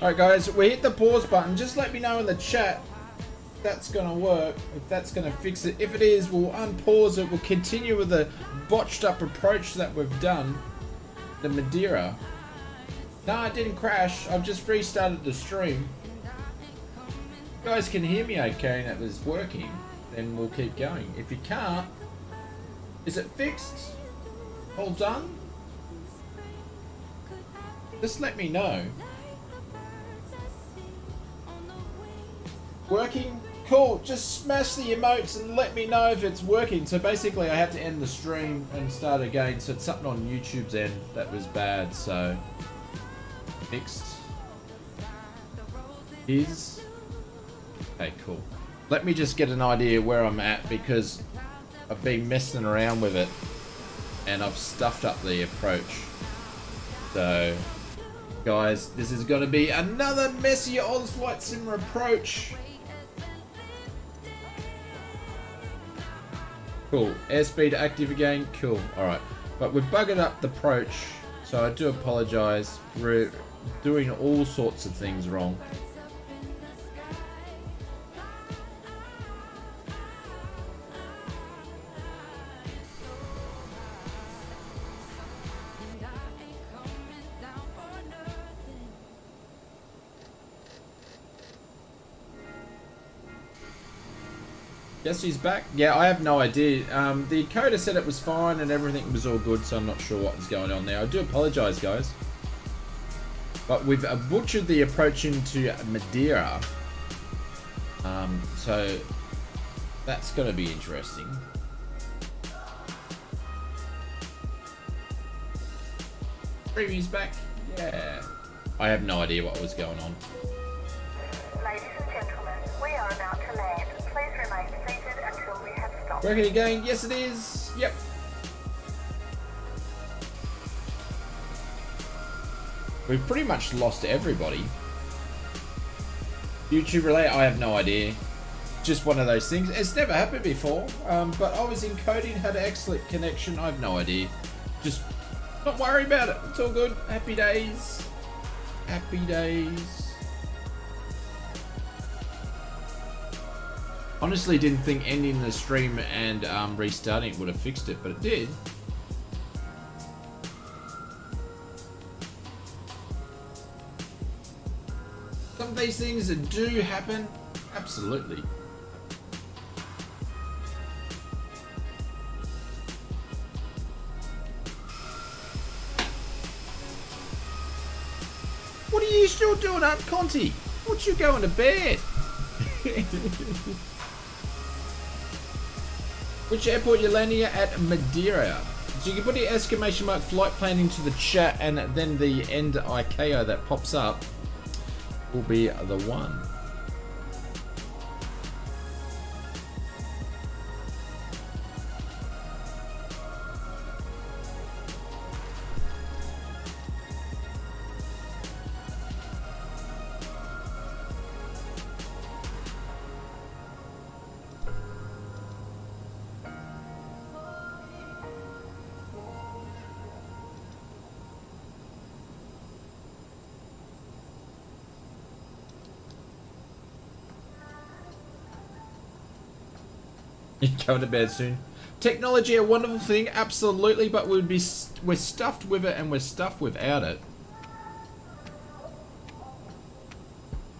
Alright guys, we hit the pause button. Just let me know in the chat if that's gonna work, if that's gonna fix it. If it is, we'll unpause it. We'll continue with the botched up approach that we've done. The Madeira. No, it didn't crash. I've just restarted the stream. If you guys can hear me okay and it was working, then we'll keep going. If you can't, is it fixed? All done? Just let me know. Working? Cool. Just smash the emotes and let me know if it's working. So basically I had to end the stream and start again. So it's something on YouTube's end that was bad. So fixed is... Okay, cool. Let me just get an idea where I'm at because I've been messing around with it and I've stuffed up the approach. So guys, this is going to be another messy Oz Flight Sim approach. Cool. Airspeed active again. Cool. Alright. But we've buggered up the approach, so I do apologise. We're doing all sorts of things wrong. Guess who's back? Yeah, I have no idea. The coder said it was fine and everything was all good, so I'm not sure what was going on there. I do apologise, guys. But we've butchered the approach into Madeira. So that's going to be interesting. Preview's back? Yeah. I have no idea what was going on. Ladies and gentlemen, we are about to land. Please remain seated until we have stopped. Working again? Yes, it is. Yep. We've pretty much lost everybody. YouTube relay? I have no idea. Just one of those things. It's never happened before. But I was encoding, had an excellent connection. I have no idea. Just not worry about it. It's all good. Happy days. Happy days. Honestly, didn't think ending the stream and restarting it would have fixed it, but it did. Some of these things that do happen, absolutely. What are you still doing up, Conti? What you going to bed? Which airport you're landing at? Madeira. So you can put the exclamation mark flight plan into the chat and then the end ICAO that pops up will be the one. You're going to bed soon. Technology, a wonderful thing, absolutely, but we're stuffed with it and we're stuffed without it.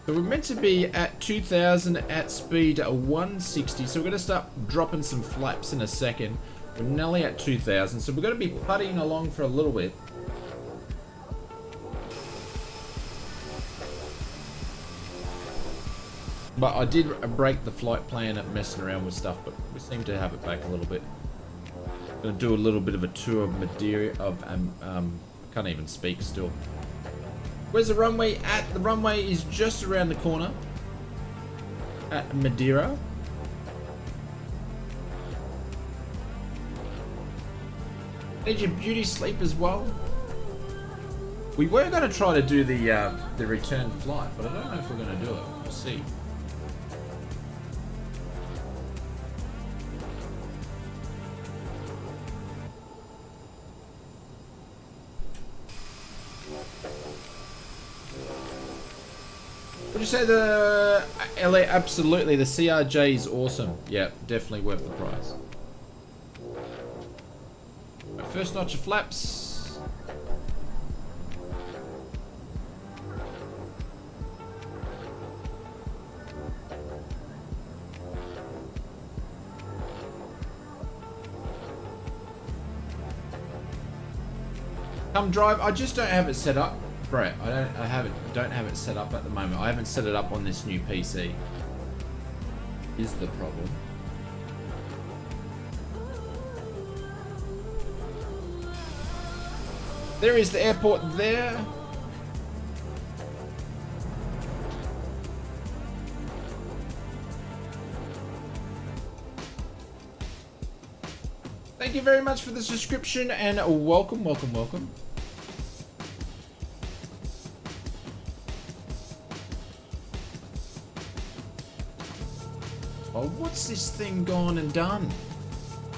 So we're meant to be at 2000 at speed 160, so we're going to start dropping some flaps in a second. We're nearly at 2000, so we're going to be putting along for a little bit. But I did break the flight plan at messing around with stuff, but we seem to have it back a little bit. Gonna do a little bit of a tour of Madeira. Can't even speak still. Where's the runway at? The runway is just around the corner at Madeira. Need your beauty sleep as well. We were going to try to do the return flight, but I don't know if we're going to do it. We'll see. you say the LA? Absolutely, the CRJ is awesome. Yeah, definitely worth the price. First notch of flaps. Come drive. I just don't have it set up, Brett. I don't have it set up at the moment. I haven't set it up on this new PC. Is the problem. There is the airport there. Thank you very much for the subscription and welcome, welcome, welcome. Oh, what's this thing gone and done?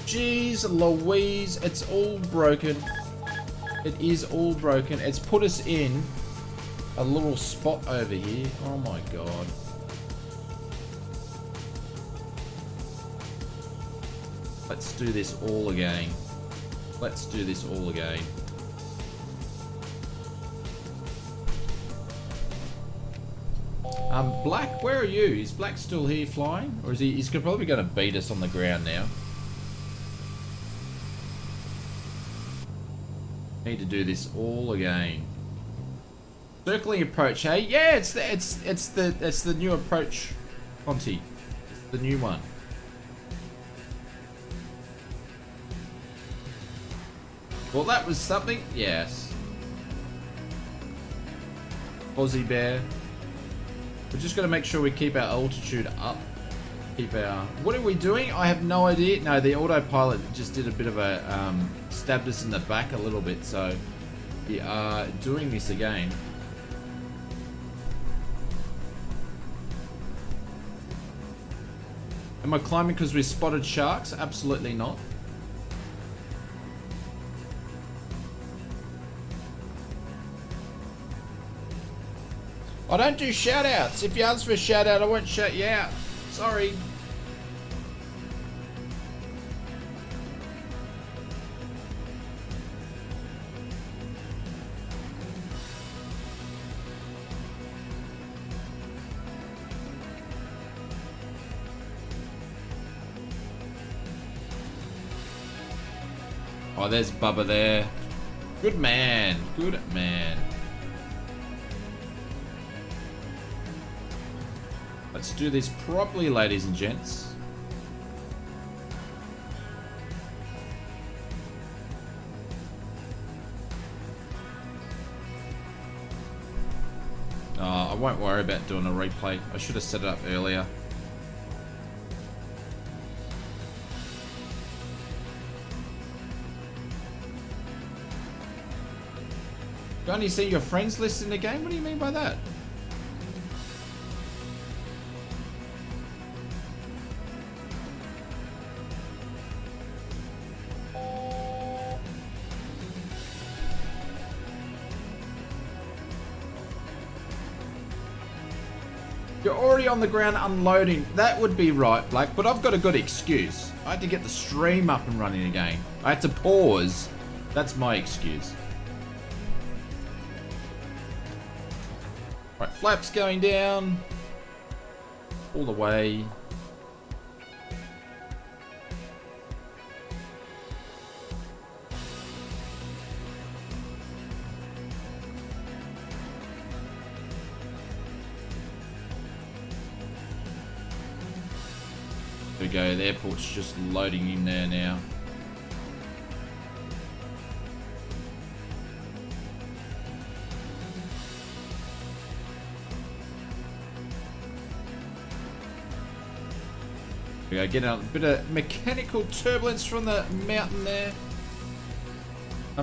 Jeez Louise, it's all broken. It is all broken. It's put us in a little spot over here. Oh my god. Let's do this all again. Let's do this all again. Black, where are you? Is Black still here flying? Or is he? He's probably going to beat us on the ground now. Need to do this all again. Circling approach, hey? Yeah, it's the new approach, Conti. It's the new one. Well, that was something. Yes. Aussie Bear. We're just going to make sure we keep our altitude up. Keep our... What are we doing? I have no idea. No, the autopilot just did a bit of a... stabbed us in the back a little bit, so we are doing this again. Am I climbing because we spotted sharks? Absolutely not. I don't do shout outs. If you ask for a shout out, I won't shout you out. Sorry. Oh, there's Bubba there. Good man. Good man. Let's do this properly, ladies and gents. I won't worry about doing a replay. I should have set it up earlier. You only see your friends list in the game? What do you mean by that? You're already on the ground unloading. That would be right, Black, but I've got a good excuse. I had to get the stream up and running again. I had to pause. That's my excuse. Right, flaps going down. All the way. There we go, the airport's just loading in there now. We go, getting a bit of mechanical turbulence from the mountain there.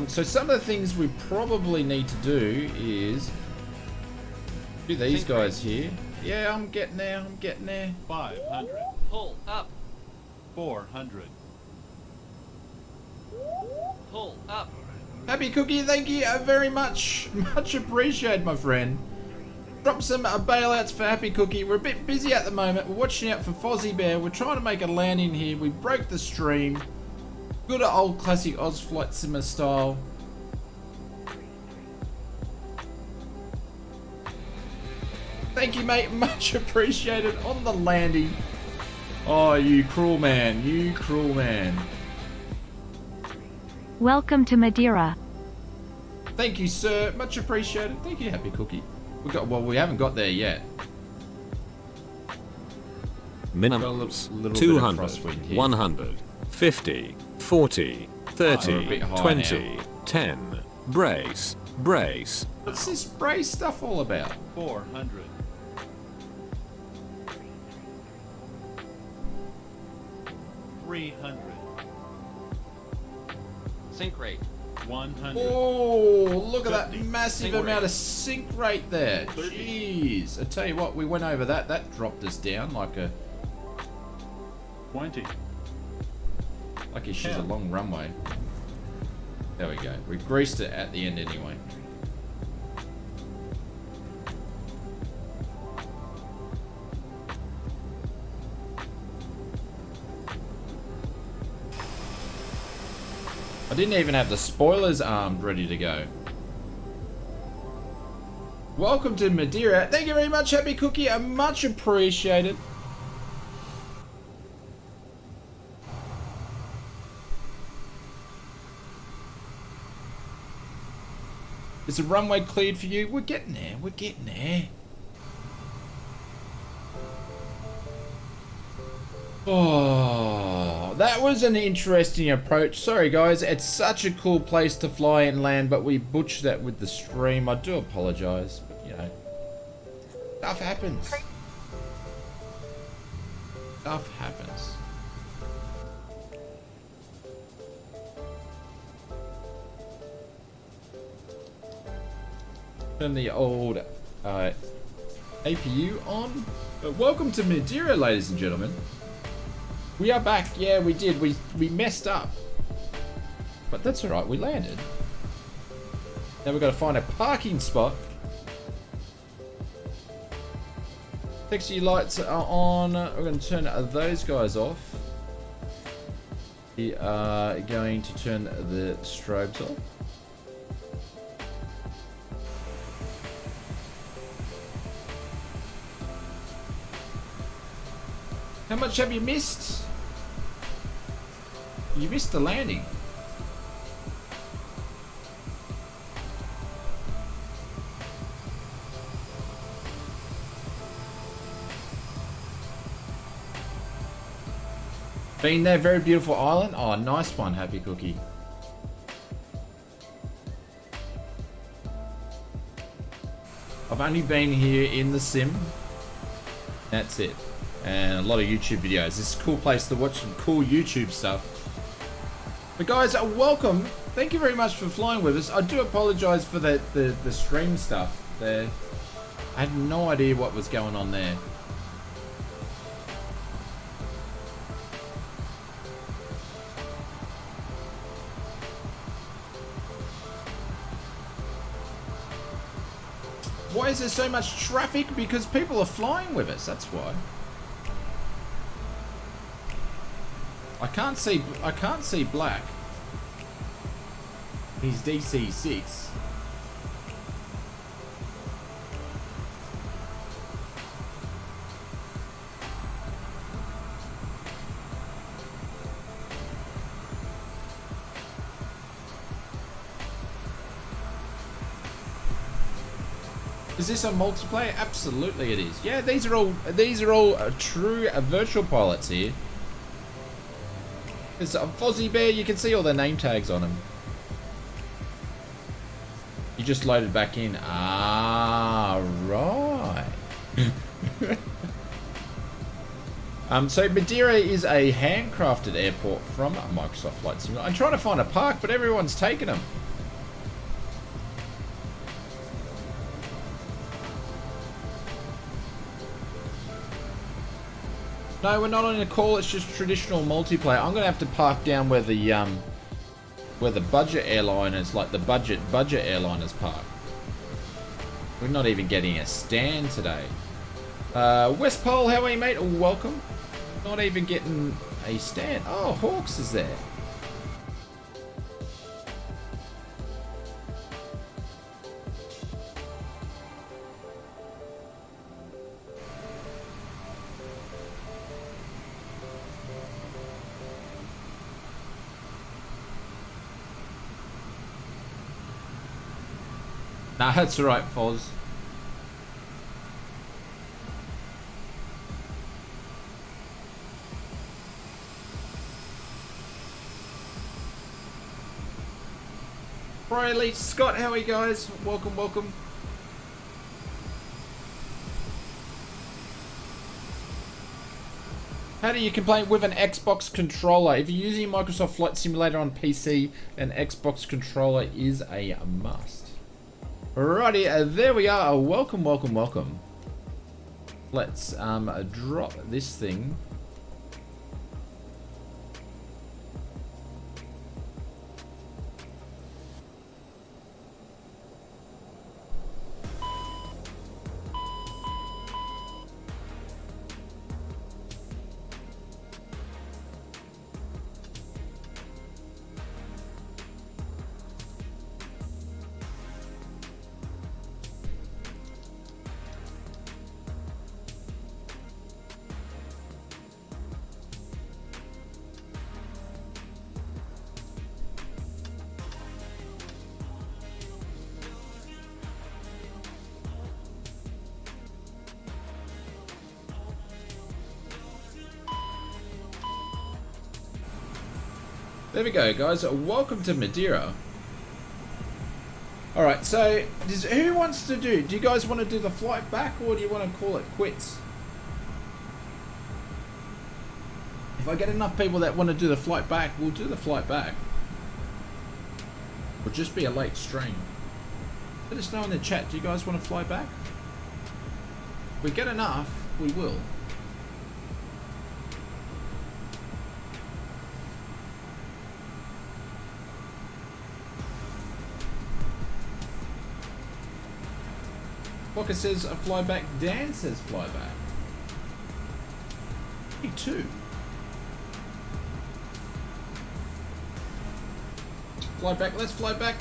So some of the things we probably need to do is do these guys here. Yeah, I'm getting there, I'm getting there. 500. Pull up. 400. Pull up. Happy Cookie, thank you very much. Much appreciated, my friend. Drop some bailouts for Happy Cookie. We're a bit busy at the moment. We're watching out for Fozzie Bear. We're trying to make a landing here. We broke the stream. Good old classic Oz Flight Simmer style. Thank you, mate. Much appreciated on the landing. Oh, you cruel man. You cruel man. Welcome to Madeira. Thank you, sir. Much appreciated. Thank you, Happy Cookie. We haven't got there yet. Minimums Got a little 200, bit of crosswind here. 100, 50, 40, 30, we're a bit high 20, 10. Brace, brace. What's this spray stuff all about? 400. 300. Sink rate. 100. Oh, look at that 50. massive Sink amount rate. of sink rate there. 30. Jeez. I tell you what, we went over that. That dropped us down like a 20. she's a 10. long runway. There we go. We greased it at the end anyway. I didn't even have the spoilers armed ready to go. Welcome to Madeira. Thank you very much, Happy Cookie. I much appreciated. Is the runway cleared for you? We're getting there. We're getting there. Oh, that was an interesting approach. Sorry, guys. It's such a cool place to fly and land, but we butchered that with the stream. I do apologize, but you know, stuff happens. Stuff happens. Turn the old APU on. Welcome to Madeira, ladies and gentlemen. We are back. Yeah, we did. We messed up. But that's alright, we landed. Now we've got to find a parking spot. Taxi lights are on. We're going to turn those guys off. We are going to turn the strobes off. How much have you missed? You missed the landing. Been there, very beautiful island. Oh, nice one, Happy Cookie. I've only been here in the sim. That's it. And a lot of YouTube videos. This is a cool place to watch some cool YouTube stuff. But guys, welcome. Thank you very much for flying with us. I do apologize for the stream stuff there. I had no idea what was going on there. Why is there so much traffic? Because people are flying with us, that's why. I can't see black. He's DC6. Is this a multiplayer? Absolutely it is. Yeah, these are all true virtual pilots here. There's a Fozzie Bear, you can see all their name tags on them. You just loaded back in. Ah, right. So Madeira is a handcrafted airport from Microsoft Flight Simulator. I'm trying to find a park, but everyone's taken them. No, we're not on a call. It's just traditional multiplayer. I'm gonna have to park down where the budget airliners, like the budget airliners park. We're not even getting a stand today. West Pole, how are you, mate? Welcome. Not even getting a stand. Oh, Hawks is there. Nah, that's alright, Foz. Riley, Scott, how are you guys? Welcome, welcome. How do you complain with an Xbox controller? If you're using Microsoft Flight Simulator on PC, an Xbox controller is a must. Alrighty, there we are. Welcome, welcome, welcome. Let's drop this thing. There we go, guys. Welcome to Madeira. Alright, so who wants to do you guys want to do the flight back, or do you want to call it quits? If I get enough people that want to do the flight back, we'll do the flight back. It'll just be a late stream. Let us know in the chat, do you guys want to fly back? If we get enough, we will. Walker says a fly back. Dan says fly back. Me too. Fly back. Let's fly back.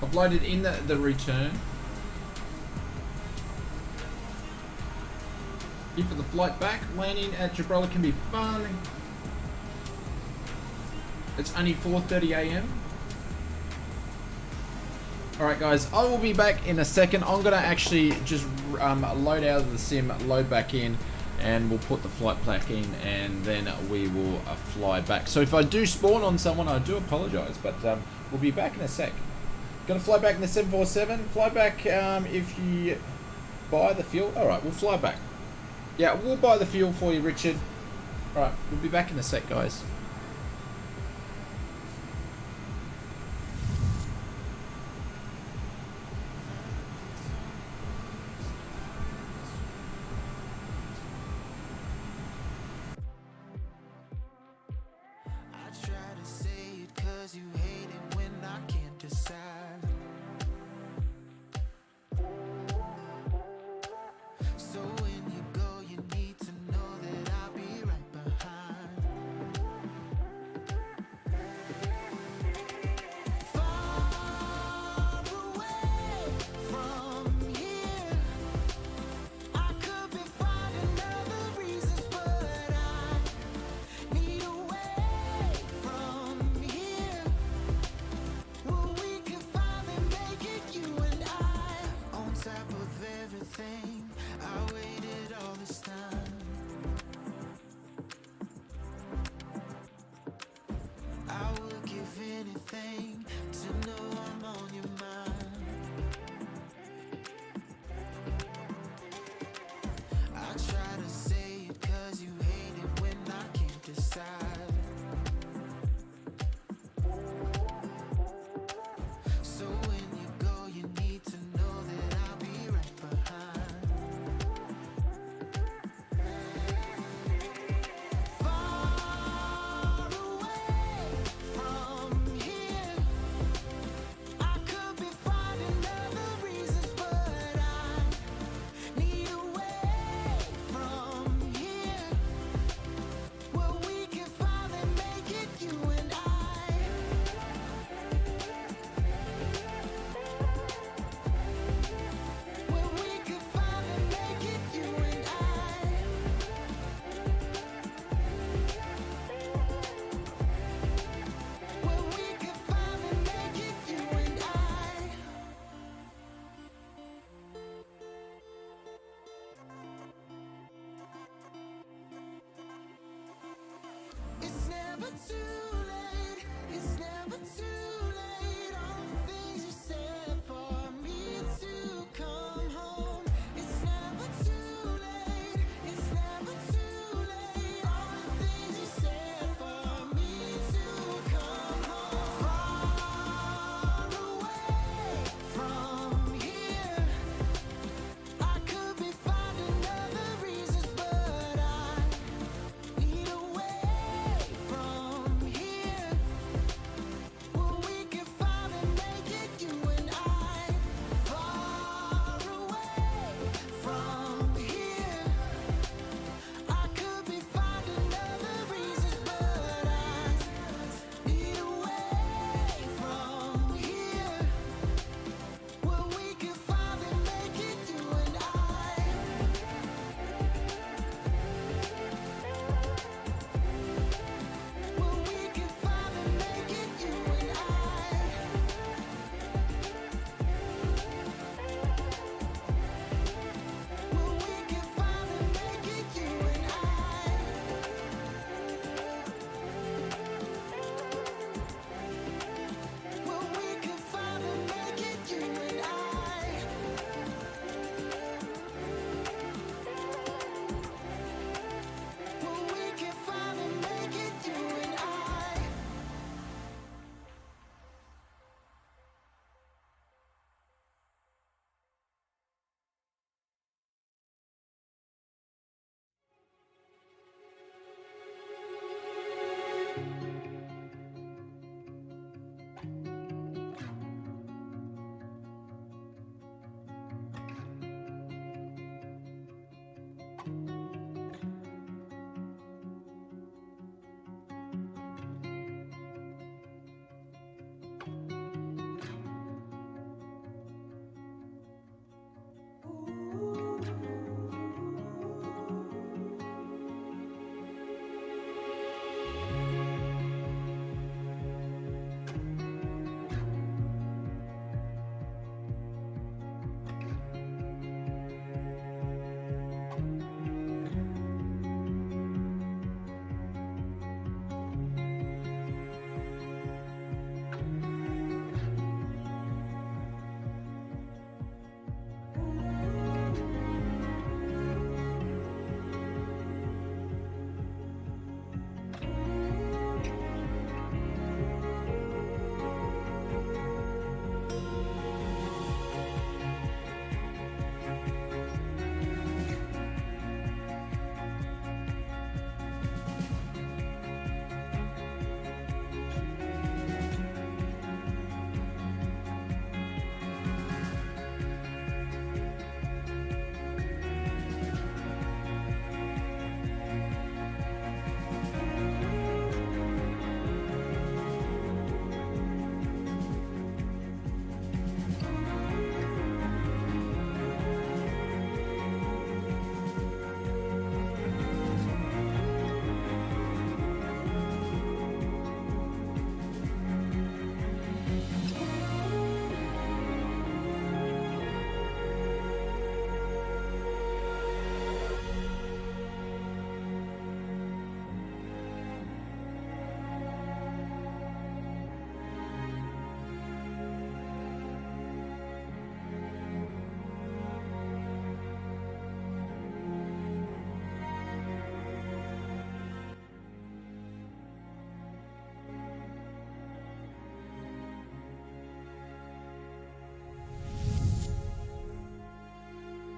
I've loaded in the return. Here for the flight back. Landing at Gibraltar can be fun. It's only 4:30 a.m. Alright guys, I will be back in a second. I'm going to actually just load out of the sim, load back in, and we'll put the flight back in, and then we will fly back. So if I do spawn on someone, I do apologise, but we'll be back in a sec. Going to fly back in the 747. Fly back if you buy the fuel. Alright, we'll fly back. Yeah, we'll buy the fuel for you, Richard. Alright, we'll be back in a sec, guys.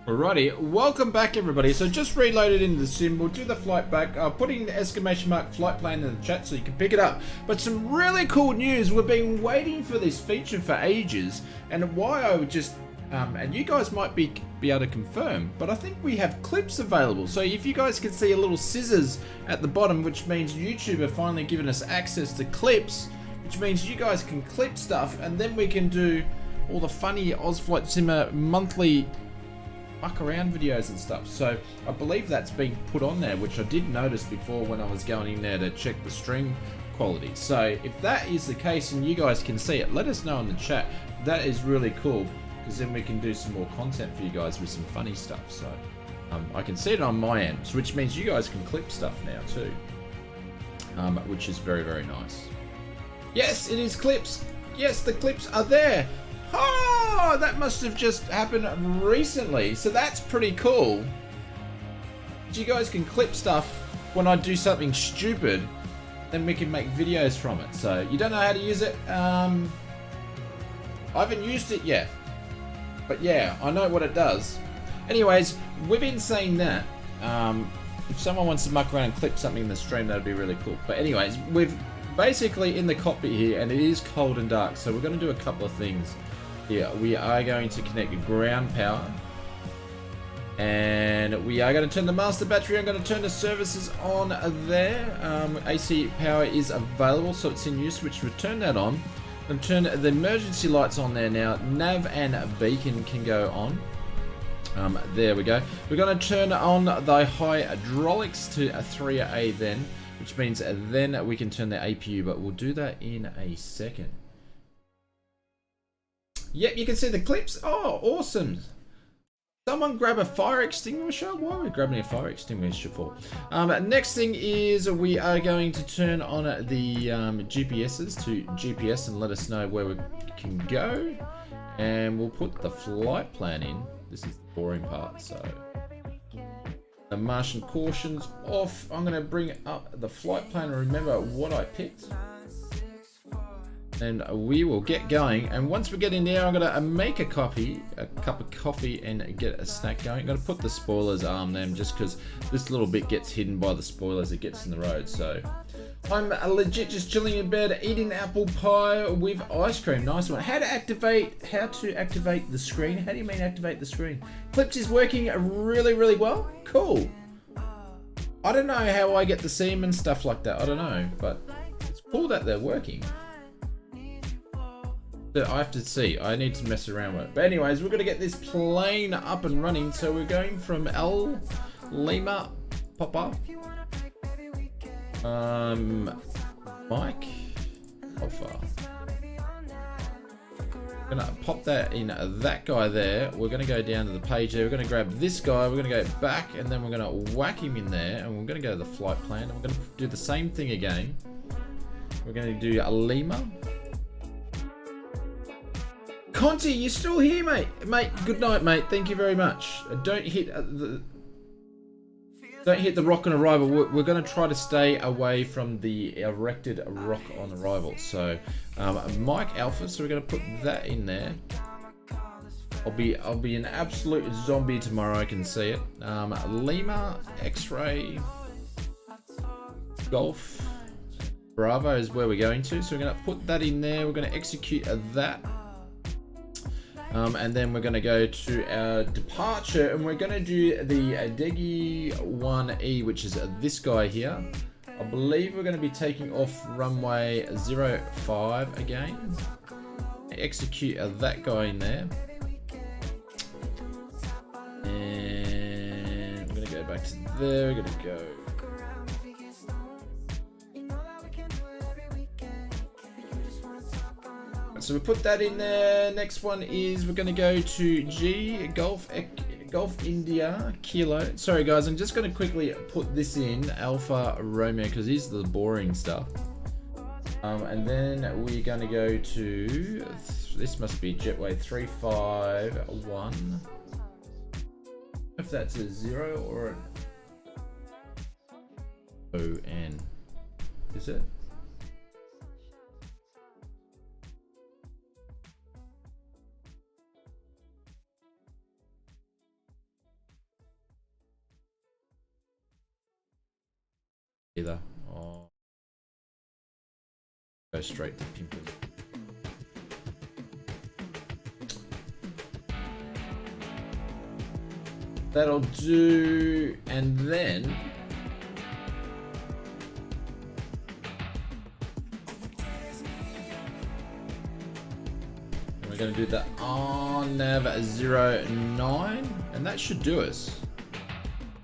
Alrighty, welcome back everybody. So just reloaded into the sim, we'll do the flight back, putting the exclamation mark flight plan in the chat so you can pick it up. But some really cool news, we've been waiting for this feature for ages, and why I would just, and you guys might be able to confirm, but I think we have clips available. So if you guys can see a little scissors at the bottom, which means YouTube have finally given us access to clips, which means you guys can clip stuff, and then we can do all the funny Ozflight Simmer monthly fuck around videos and stuff. So I believe that's been put on there, which I did notice before when I was going in there to check the stream quality. So if that is the case and you guys can see it, let us know in the chat. That is really cool, because then we can do some more content for you guys with some funny stuff. So I can see it on my end, which means you guys can clip stuff now too. which is very, very nice. Yes, it is clips. Yes, the clips are there. Oh, that must have just happened recently. So that's pretty cool. You guys can clip stuff when I do something stupid, then we can make videos from it. So you don't know how to use it. I haven't used it yet, but yeah, I know what it does. Anyways, we've been saying that. If someone wants to muck around and clip something in the stream, that'd be really cool. But anyways, we've basically in the cockpit here, and it is cold and dark, so we're going to do a couple of things here. We are going to connect ground power, and we are going to turn the master battery. I'm going to turn the services on there. AC power is available, so it's in use, which we turn that on. I'm going to turn the emergency lights on there now. Nav and beacon can go on. There we go. We're going to turn on the hydraulics to a 3A then, which means then we can turn the APU, but we'll do that in a second. Yep, you can see the clips. Oh, awesome. Someone grab a fire extinguisher. Why are we grabbing a fire extinguisher for? Next thing is we are going to turn on the GPSs to GPS and let us know where we can go. And we'll put the flight plan in. This is the boring part, so the Martian caution's off. I'm going to bring up the flight plan and remember what I picked, and we will get going. And once we get in there, I'm going to make a cup of coffee and get a snack going. I'm going to put the spoilers on them just because this little bit gets hidden by the spoilers that gets in the road. So I'm legit just chilling in bed, eating apple pie with ice cream. Nice one. How to activate the screen? How do you mean activate the screen? Clips is working really, really well. Cool. I don't know how I get to see them and stuff like that. I don't know, but it's cool that they're working. But I have to see. I need to mess around with it. But anyways, we're going to get this plane up and running. So we're going from Lima Papa. Mike Alpha. We're gonna pop that in that guy there. We're gonna go down to the page there. We're gonna grab this guy. We're gonna go back, and then we're gonna whack him in there, and we're gonna go to the flight plan. And we're gonna do the same thing again. We're gonna do a Lima. Conti, you still here, mate? Mate, good night, mate. Thank you very much. Don't hit the rock on arrival. We're going to try to stay away from the erected rock on arrival. So, Mike Alpha. So we're going to put that in there. I'll be an absolute zombie tomorrow. I can see it. Lima X-ray Golf Bravo is where we're going to. So we're going to put that in there. We're going to execute that. And then we're going to go to our departure, and we're going to do the Degi 1E, which is this guy here. I believe we're going to be taking off runway 05 again. Execute that guy in there. And we're going to go back to there. We're going to go. So we put that in there. Next one is we're going to go to G Golf India Kilo. Sorry guys, I'm just going to quickly put this in Alpha Romeo because these are the boring stuff. And then we're going to go to this must be Jetway 351. If that's a 0 or an ON, is it? Either. Oh. Go straight to Pimpin. That'll do, and then we're going to do the RNAV 09, and that should do us.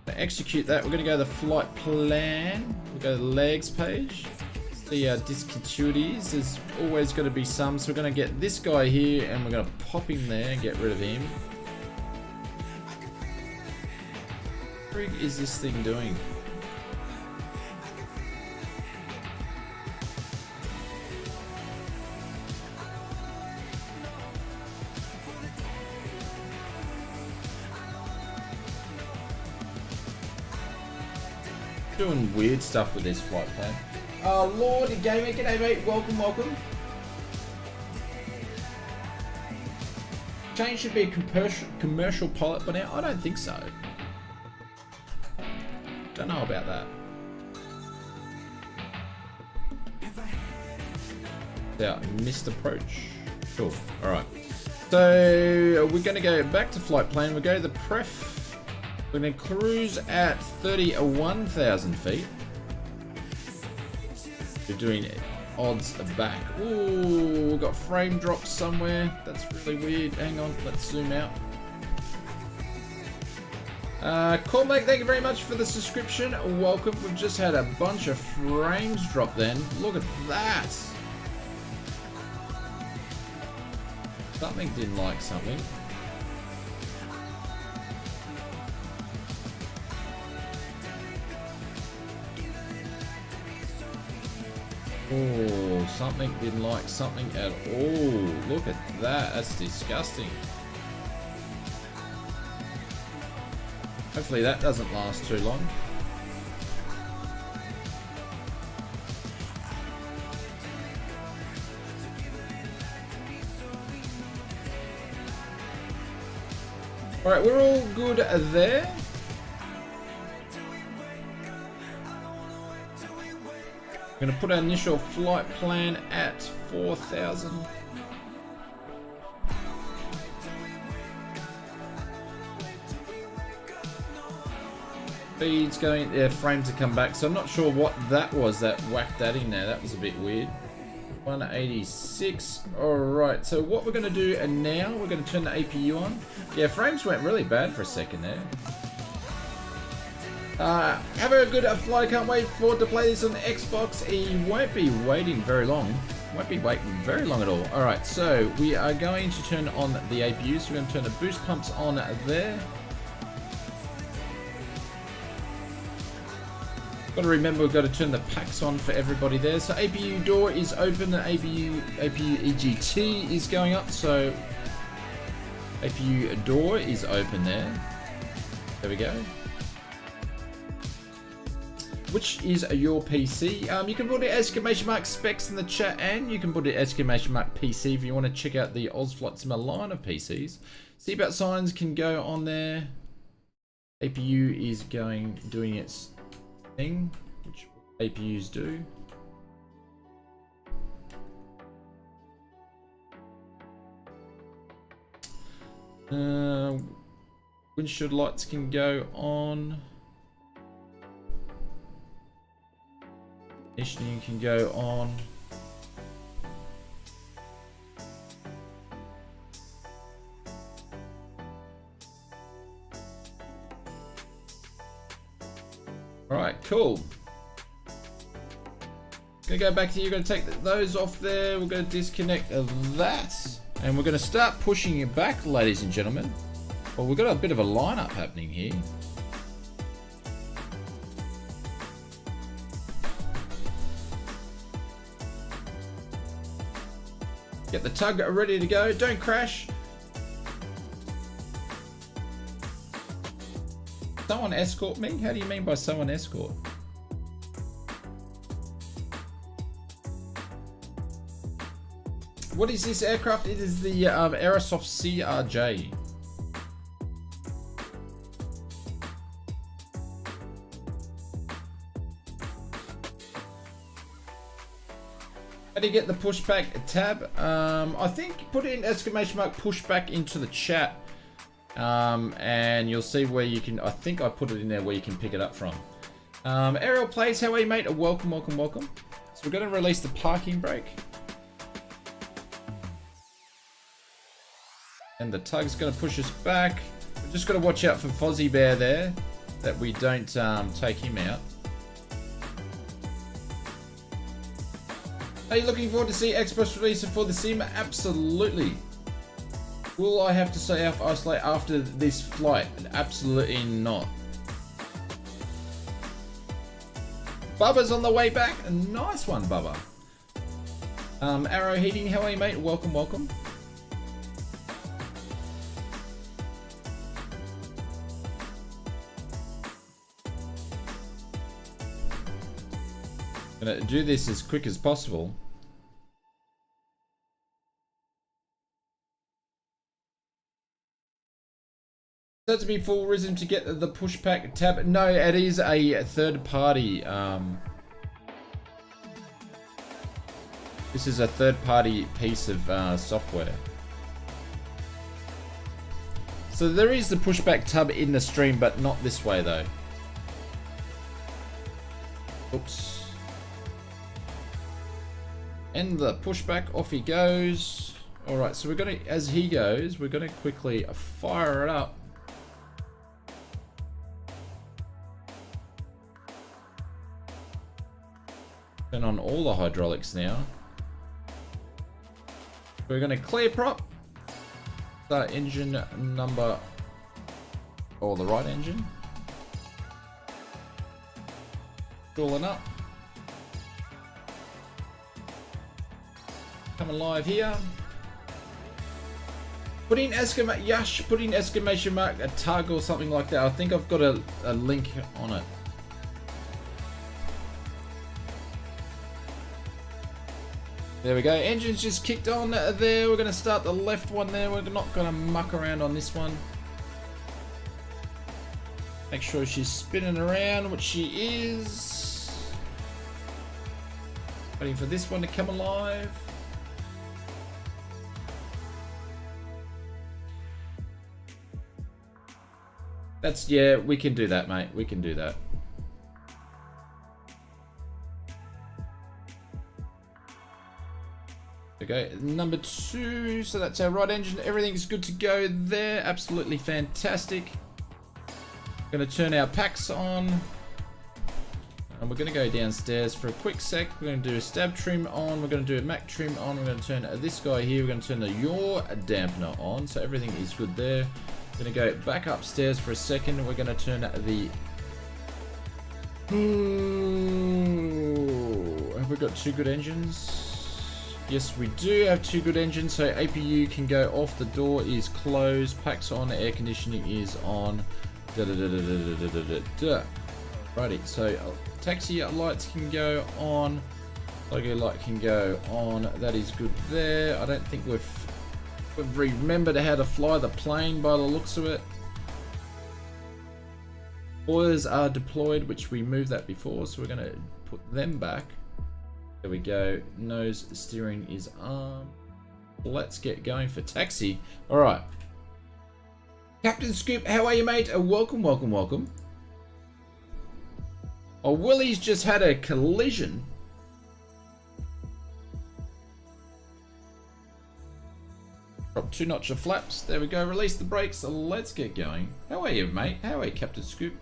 Execute that. We're going to go to the flight plan. We'll go to the legs page. The discontinuities, there's always going to be some, so we're going to get this guy here and we're going to pop him there and get rid of him. What is this thing doing? doing weird stuff with this flight plan. Lord Gamer, g'day mate, welcome, welcome. Change should be a commercial pilot by now. I don't think so. Don't know about that. Yeah, missed approach. Cool. Alright. So we're gonna go back to flight plan. We'll go to the pref. We're gonna cruise at 31,000 feet. We're doing odds back. Ooh, we've got frame drops somewhere. That's really weird. Hang on, let's zoom out. Cormac, thank you very much for the subscription. Welcome. We've just had a bunch of frames drop then. Look at that. Something didn't like something. Oh, something didn't like something at all. Look at that. That's disgusting. Hopefully that doesn't last too long. Alright, we're all good there. We're going to put our initial flight plan at 4,000. Speed's going, yeah, frames to come back. So I'm not sure what that was that whacked that in there. That was a bit weird. 186. Alright, so what we're going to do now, we're going to turn the APU on. Yeah, frames went really bad for a second there. Have a good flight. Can't wait forward to play this on Xbox. He won't be waiting very long. Won't be waiting very long at all. Alright, so we are going to turn on the APU. So we're going to turn the boost pumps on there. Got to remember we've got to turn the packs on for everybody there. So APU door is open. The APU EGT is going up. So APU door is open there. There we go. Which is your PC? You can put an ! specs in the chat, and you can put an ! PC if you want to check out the Ozflight Simmer line of PCs. Seatbelt signs can go on there. APU is doing its thing, which APUs do. Windshield lights can go on. Conditioning can go on. Alright, cool. Gonna go back to you, gonna take those off there, we're gonna disconnect that, and we're gonna start pushing it back, ladies and gentlemen. Well, we've got a bit of a lineup happening here. Get the tug ready to go, don't crash. Someone escort me? How do you mean by someone escort? What is this aircraft? It is the Aerosoft CRJ. How do you get the pushback tab? I think put in ! pushback into the chat. And you'll see where you can, I think I put it in there where you can pick it up from. Aerial Plays, how are you mate? Welcome, welcome, welcome. So we're going to release the parking brake. And the tug's going to push us back. We've just got to watch out for Fozzie Bear there, that we don't take him out. Are you looking forward to see Xbox release for the sim? Absolutely. Will I have to self-isolate after this flight? Absolutely not. Bubba's on the way back. A nice one, Bubba. Arrow Heating, how are you, mate? Welcome, welcome. Gonna do this as quick as possible. So to be full rhythm to get the pushback tab. No, it is a third party. This is a third party piece of software. So there is the pushback tab in the stream, but not this way though. Oops. And the pushback, off he goes. Alright, so we're gonna, as he goes, we're gonna quickly fire it up. Turn on all the hydraulics now. We're gonna clear prop. Start engine number, or the right engine. Cooling up. Coming live here. Put in exclamation mark, a tug or something like that. I think I've got a link on it. There we go. Engine's just kicked on there. We're going to start the left one there. We're not going to muck around on this one. Make sure she's spinning around, which she is. Waiting for this one to come alive. That's, yeah, we can do that, mate. We can do that. Okay, number 2. So that's our right engine. Everything's good to go there. Absolutely fantastic. Gonna turn our packs on. And we're gonna go downstairs for a quick sec. We're gonna do a stab trim on. We're gonna do a Mac trim on. We're gonna turn this guy here. We're gonna turn the yaw dampener on. So everything is good there. We're gonna go back upstairs for a second. We're gonna turn the... have we got 2 good engines? Yes, we do have 2 good engines. So APU can go off. The door is closed. Packs on. Air conditioning is on. Righty. So taxi lights can go on. Logo light can go on. That is good there. I don't think we've remembered how to fly the plane by the looks of it. Boilers are deployed, which we moved that before, so we're going to put them back. There we go. Nose steering is armed. Let's get going for taxi. All right. Captain Scoop, how are you, mate? Welcome, welcome, welcome. Oh, Willie's just had a collision. Drop 2 notch of flaps. There we go. Release the brakes. Let's get going. How are you, mate? How are you, Captain Scoop?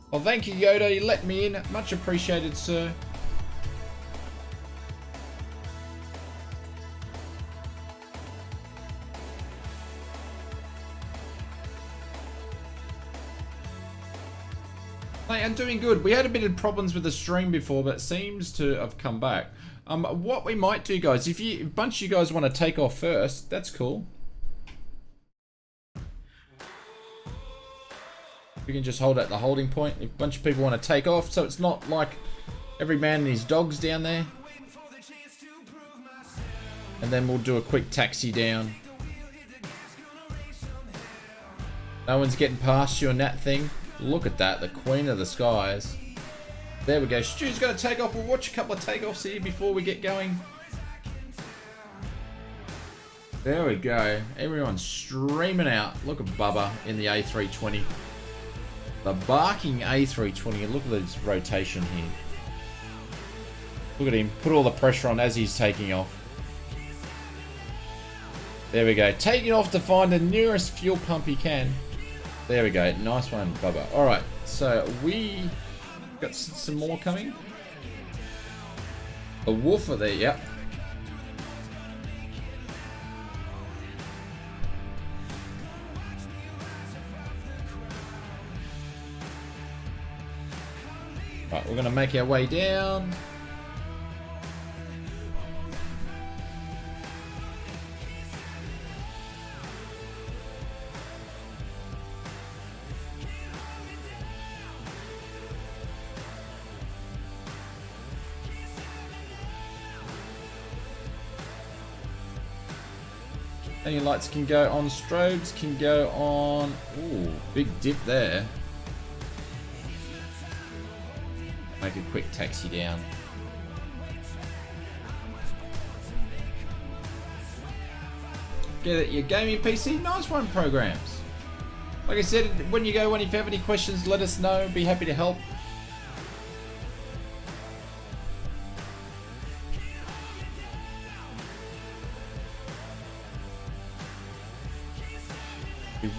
Well, thank you, Yoda. You let me in. Much appreciated, sir. Hey, I'm doing good. We had a bit of problems with the stream before, but it seems to have come back. What we might do, guys, if a bunch of you guys want to take off first, that's cool. We can just hold at the holding point. If a bunch of people want to take off, so it's not like every man and his dog's down there. And then we'll do a quick taxi down. No one's getting past you on that thing. Look at that, the queen of the skies. There we go. Stu's going to take off. We'll watch a couple of takeoffs here before we get going. There we go. Everyone's streaming out. Look at Bubba in the A320. The barking A320. Look at this rotation here. Look at him. Put all the pressure on as he's taking off. There we go. Taking off to find the nearest fuel pump he can. There we go. Nice one, Bubba. Alright, so we got some more coming. A woofer there, yep. Right, we're gonna make our way down. Any lights can go on, strobes can go on. Ooh, big dip there. Make a quick taxi down. Get it, your gaming PC, nice one, programs. Like I said, when you go, if you have any questions, let us know. Be happy to help.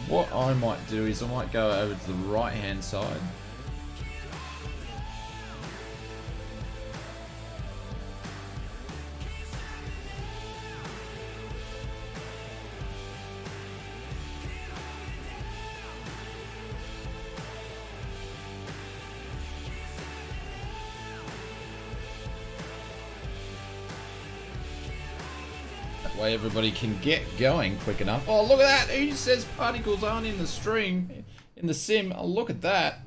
What I might do is I might go over to the right hand side. Way everybody can get going quick enough. Oh, look at that! Who says particles aren't in the stream, in the sim? Oh, look at that.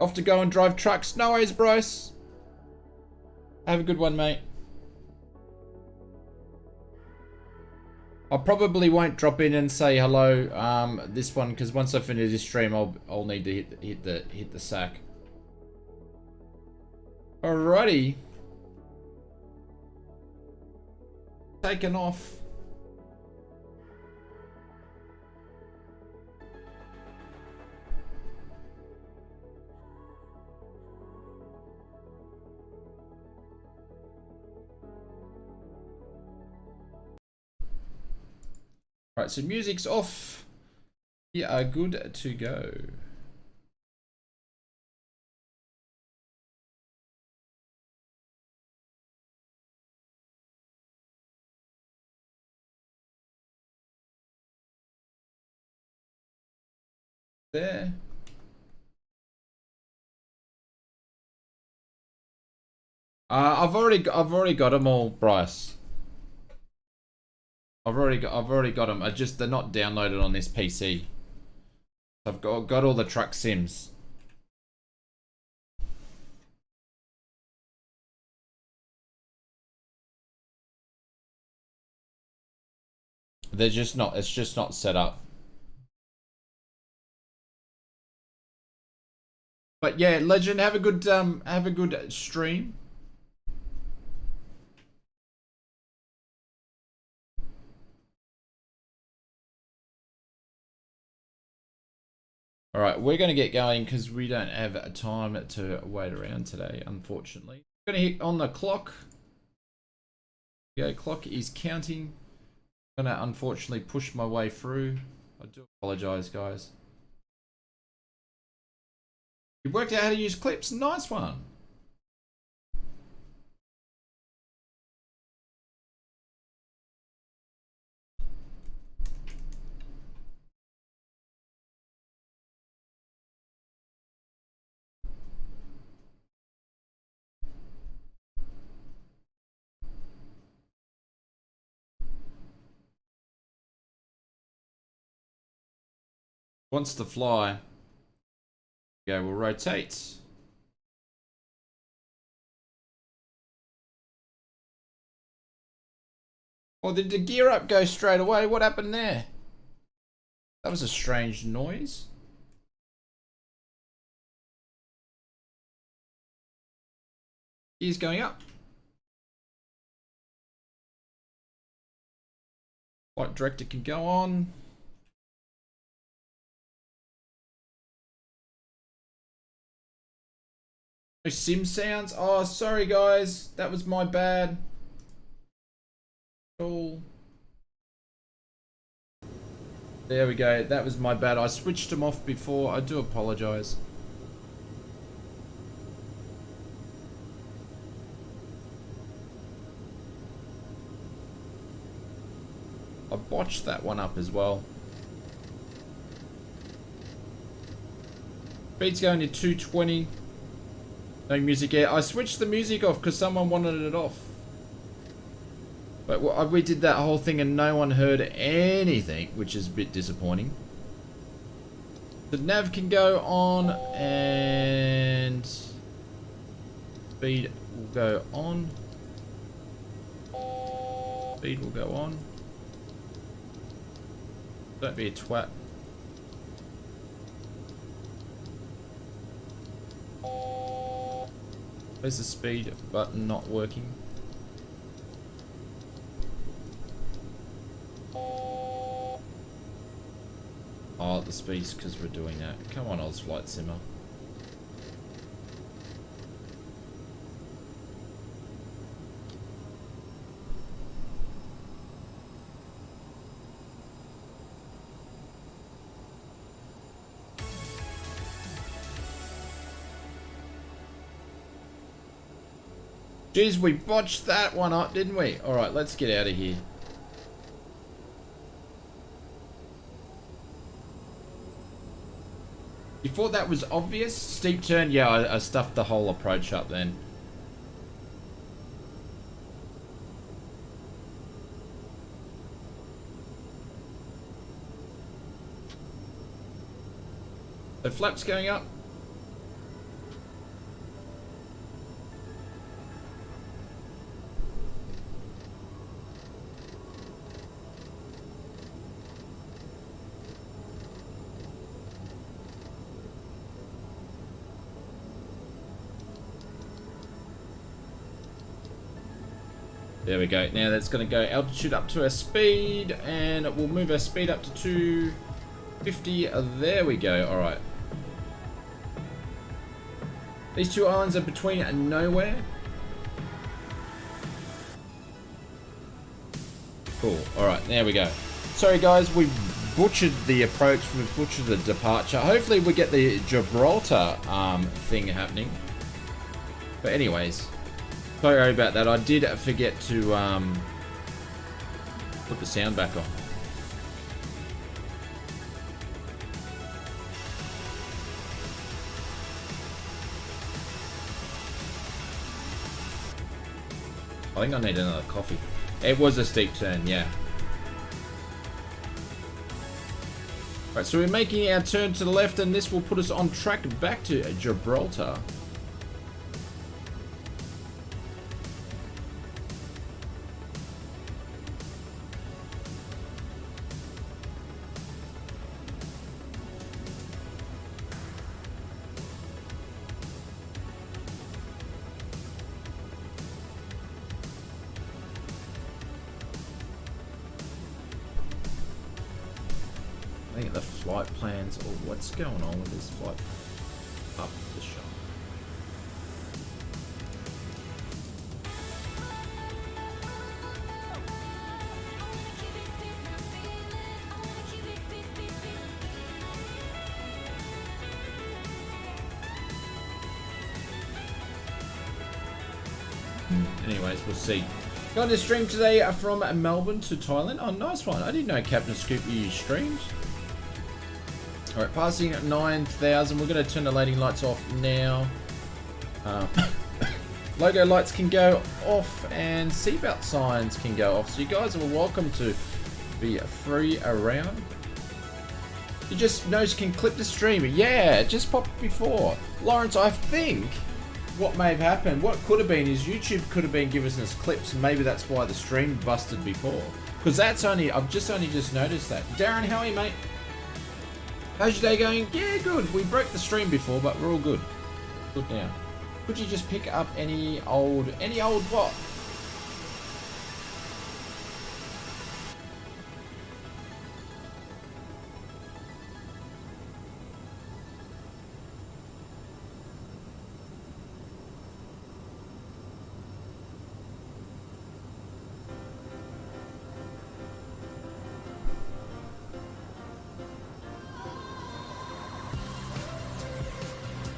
Off to go and drive trucks. No worries, Bryce. Have a good one, mate. I probably won't drop in and say hello this one, because once I finish this stream I'll need to hit the sack. Alrighty. Taken off. Right, so music's off. We are good to go. There. I've already got them all, Bryce. I've already got them. They're not downloaded on this PC. I've got all the truck sims. They're just not. It's just not set up. But yeah, Legend, have a good stream. All right, we're going to get going because we don't have a time to wait around today, unfortunately. We're going to hit on the clock. Yeah, clock is counting. I'm going to unfortunately push my way through. I do apologize, guys. You worked out how to use clips. Nice one. Wants to fly. Yeah, we'll rotate. Well, did the gear up go straight away? What happened there? That was a strange noise. Gear's going up. Flight director can go on. No sim sounds. Oh, sorry guys. That was my bad. Cool. There we go. That was my bad. I switched them off before. I do apologize. I botched that one up as well. Speed's going to 220. No music yet. I switched the music off because someone wanted it off. But we did that whole thing and no one heard anything, which is a bit disappointing. The nav can go on and speed will go on. Speed will go on. Don't be a twat. Where's the speed button not working? Oh, the speed's because we're doing that. Come on, Oz Flight Simmer. Jeez, we botched that one up, didn't we? Alright, let's get out of here. You thought that was obvious? Steep turn? Yeah, I stuffed the whole approach up then. The flaps going up. There we go. Now that's going to go altitude up to our speed, and we'll move our speed up to 250. There we go. All right. These two islands are between nowhere. Cool. All right. There we go. Sorry, guys. We butchered the approach. We've butchered the departure. Hopefully, we get the Gibraltar thing happening. But anyways. Sorry about that. I did forget to put the sound back on. I think I need another coffee. It was a steep turn, yeah. Right, so we're making our turn to the left, and this will put us on track back to Gibraltar. I think the flight plans, or what's going on with this flight up the shot. Anyways, we'll see. Got a stream today from Melbourne to Thailand. Oh, nice one. I didn't know Captain Scoop used streams. Alright, passing 9,000. We're going to turn the landing lights off now. Logo lights can go off and seatbelt signs can go off. So you guys are welcome to be free around. You just nose can clip the stream. Yeah, it just popped before. Lawrence, I think what may have happened, what could have been is YouTube could have been giving us clips, and maybe that's why the stream busted before. Because that's only, I've only just noticed that. Darren, how are you, mate? How's your day going? Yeah, good. We broke the stream before, but we're all good. Good now. Could you just pick up any old what?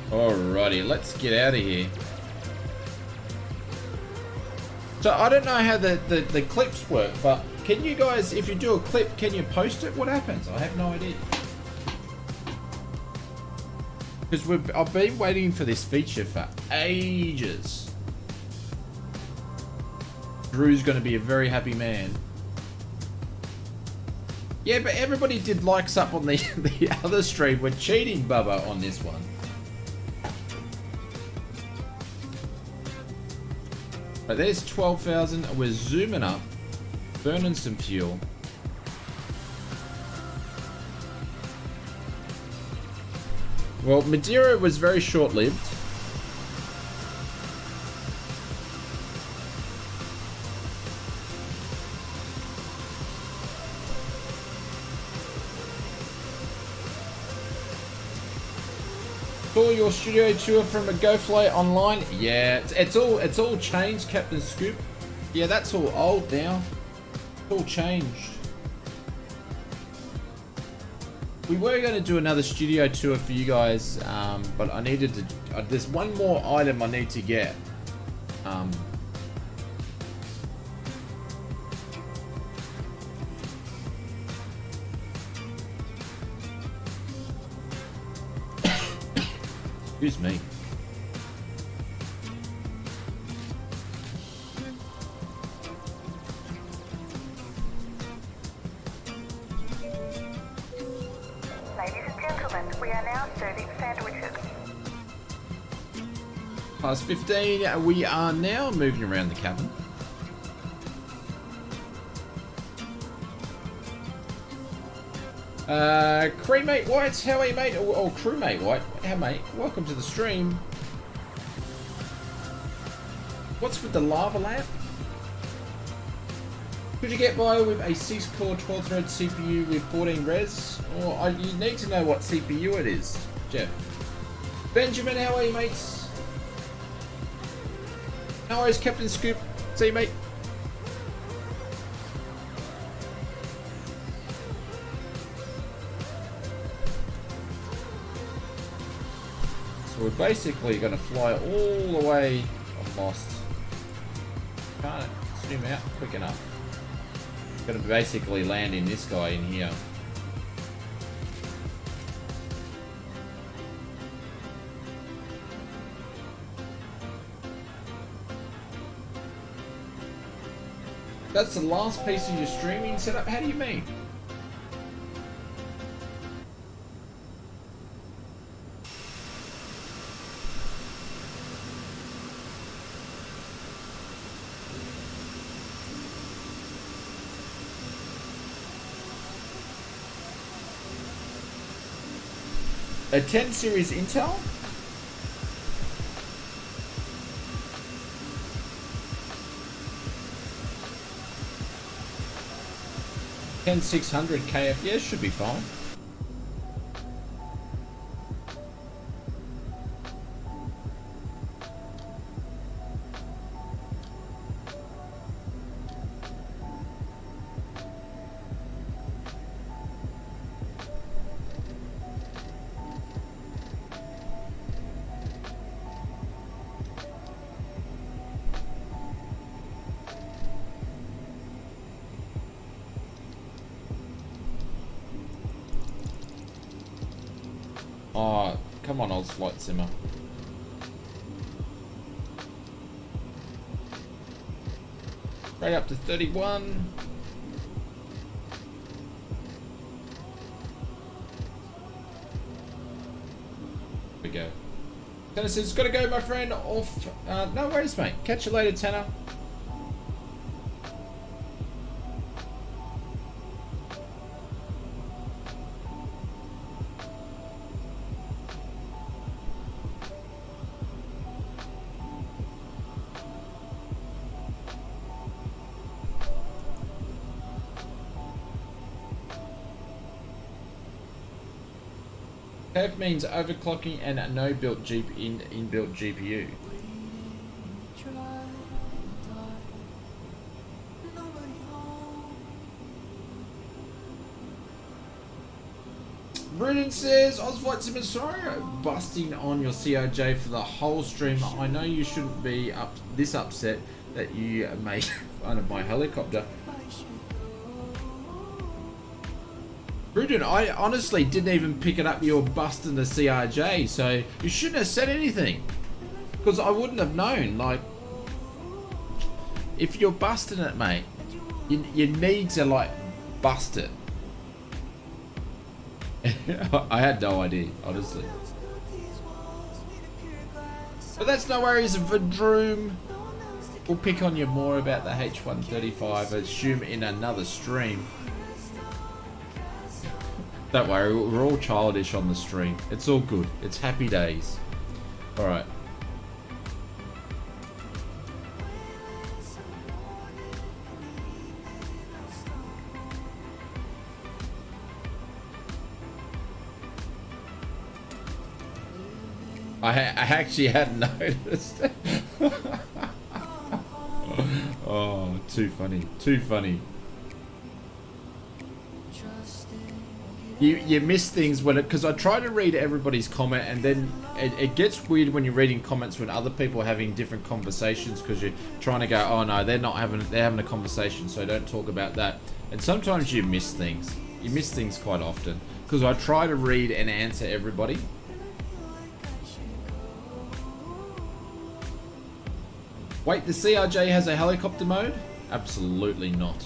Alrighty, let's get out of here. So I don't know how the clips work, but Can you guys, if you do a clip, can you post it? What happens? I have no idea. Because I've been waiting for this feature for ages. Drew's going to be a very happy man. Yeah, but everybody did likes up on the other stream. We're cheating, Bubba, on this one. But there's 12,000. We're zooming up, burning some fuel. Well, Madeira was very short-lived. Saw your studio tour from a GoFly online. Yeah, it's all changed, Captain Scoop. Yeah, that's all old now. It's all changed. We were going to do another studio tour for you guys, but I needed to. There's one more item I need to get. Excuse me. Ladies and gentlemen, we are now serving sandwiches. Past 15, we are now moving around the cabin. Crewmate White, how are you, mate? Or Crewmate White, how, mate? Welcome to the stream. What's with the lava lamp? Could you get by with a 6-core 12-thread CPU with 14 res? Or you need to know what CPU it is, Jeff. Benjamin, how are you, mates? No worries, Captain Scoop. See you, mate. So we're basically going to fly all the way. I'm lost. Can't zoom out quick enough. Going to basically land in this guy in here. That's the last piece of your streaming setup? How do you mean? A 10 series Intel? $10600 KF, yeah, should be fine. Oh, come on, old Flight Simmer. Right up to 31. Here we go. Tanner says, gotta go, my friend. Off. No worries, mate. Catch you later, Tanner. KF means overclocking and no built inbuilt GPU. Rudin says, Oswald Simon, sorry busting on your COJ for the whole stream. I know you shouldn't be this upset that you made fun of my helicopter. Rudin, I honestly didn't even pick it up you were busting the CRJ, so you shouldn't have said anything. Because I wouldn't have known, like, if you're busting it, mate, you need to, like, bust it. I had no idea, honestly. But that's no worries, Vadroom. We'll pick on you more about the H135, I assume, in another stream. Don't worry, we're all childish on the stream. It's all good. It's happy days. Alright. I actually hadn't noticed. Oh, too funny. Too funny. You miss things when because I try to read everybody's comment, and then it gets weird when you're reading comments when other people are having different conversations, because you're trying to go, oh no, they're having a conversation, so don't talk about that. And sometimes you miss things. You miss things quite often because I try to read and answer everybody. Wait, the CRJ has a helicopter mode? Absolutely not.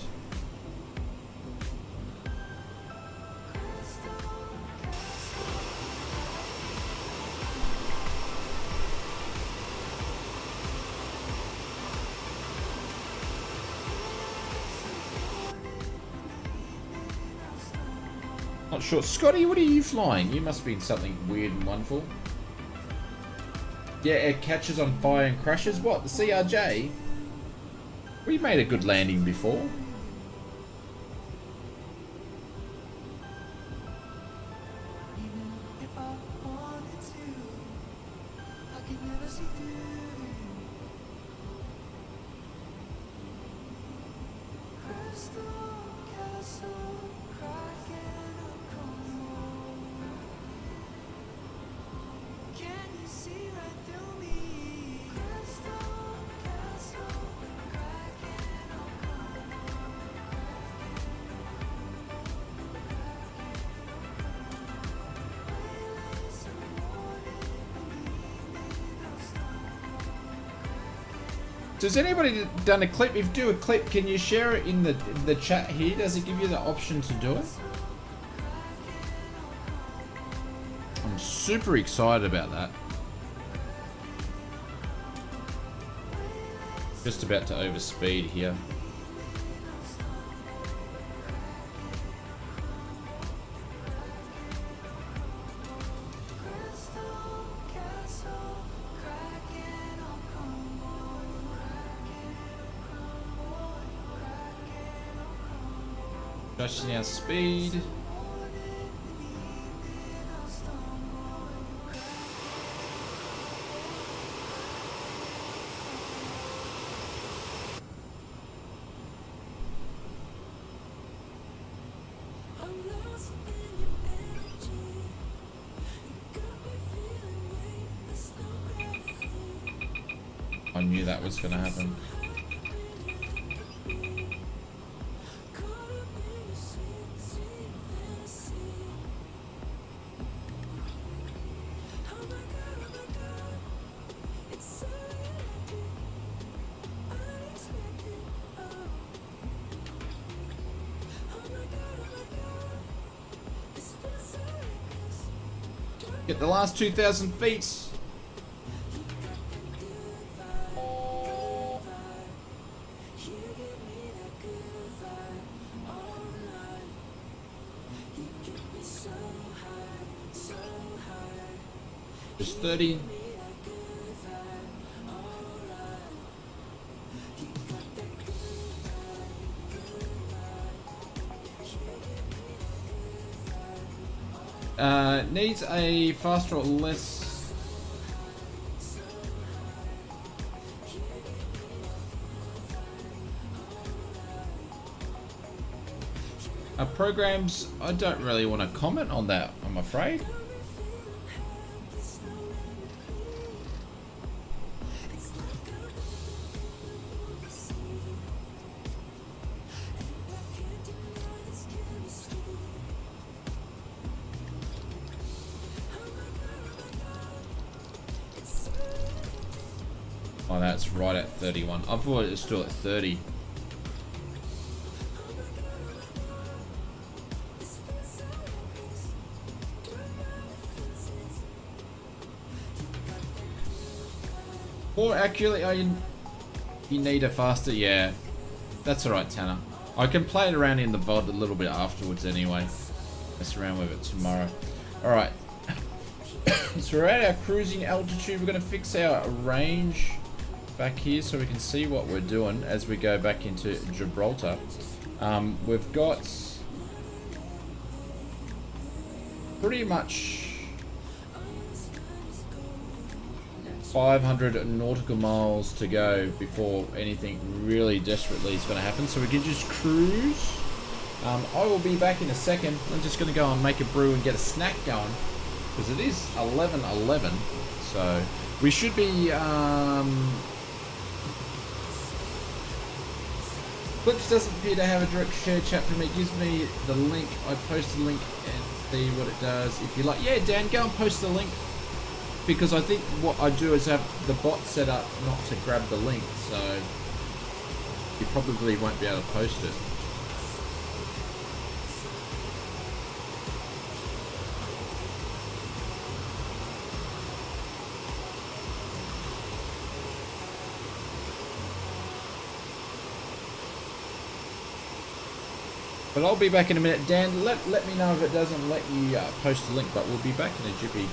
Not sure. Scotty, what are you flying? You must be in something weird and wonderful. Yeah, it catches on fire and crashes. What, the CRJ? We made a good landing before. Does anybody done a clip? If you do a clip, can you share it in the chat here? Does it give you the option to do it? I'm super excited about that. Just about to overspeed here. Adjusting our speed. I knew that was going to happen. Get the last 2,000 feet. Just 30. Needs a faster or less. Programs, I don't really want to comment on that, I'm afraid. No, it's right at 31. I thought it was still at 30. More accurately, oh, you need a faster, yeah. That's alright, Tanner. I can play it around in the VOD a little bit afterwards anyway. Mess around with it tomorrow. Alright. So we're at our cruising altitude. We're going to fix our range back here so we can see what we're doing as we go back into Gibraltar. We've got pretty much 500 nautical miles to go before anything really desperately is going to happen, so we can just cruise. I will be back in a second. I'm just going to go and make a brew and get a snack going because it is 11:11, so we should be Clips doesn't appear to have a direct share chat for me. It gives me the link. I post the link and see what it does. If you like, yeah, Dan, go and post the link. Because I think what I do is have the bot set up not to grab the link, so you probably won't be able to post it. But I'll be back in a minute. Dan, let me know if it doesn't let you post the link, but we'll be back in a jiffy.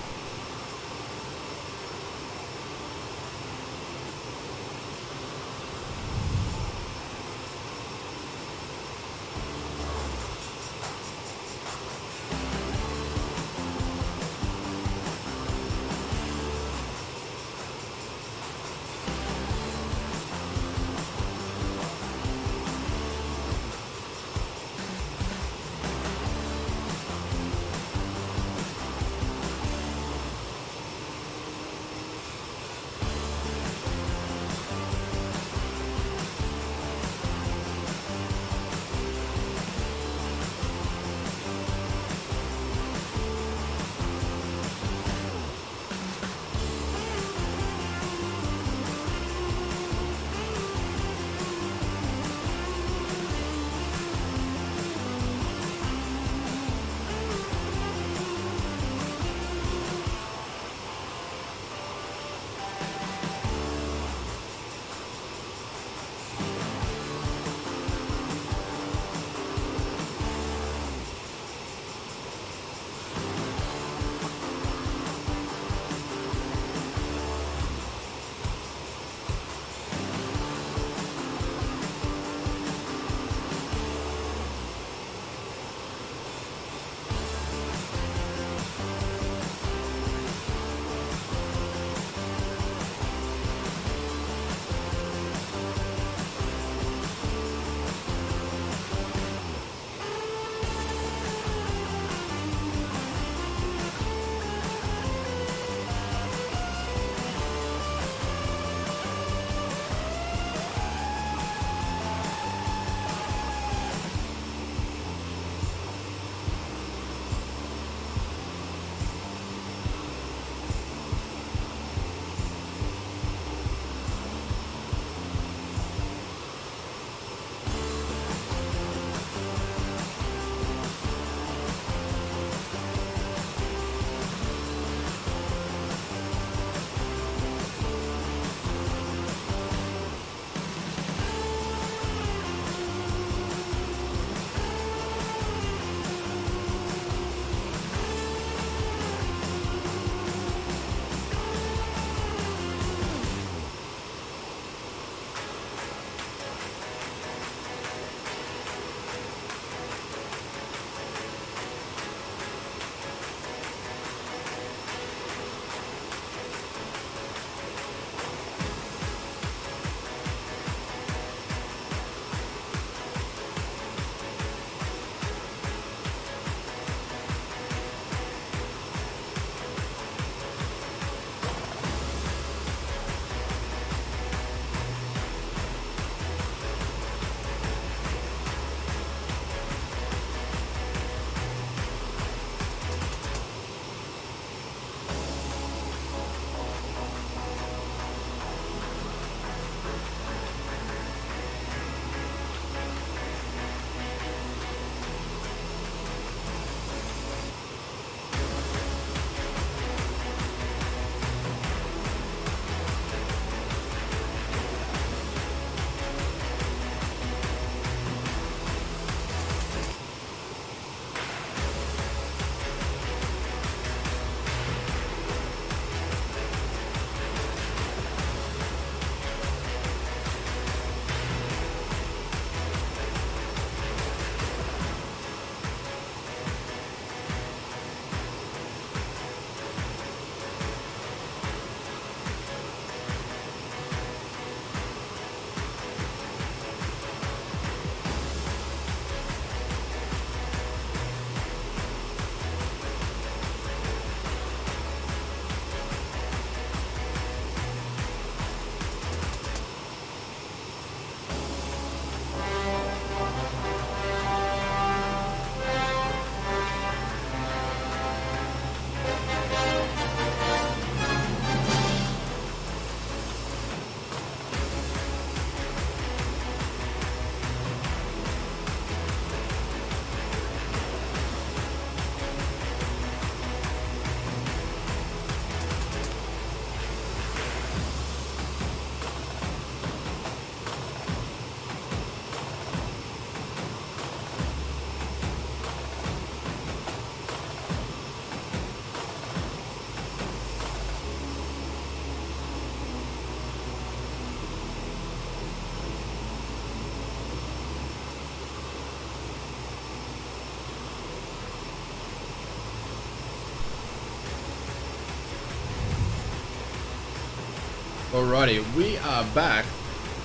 Alrighty, we are back.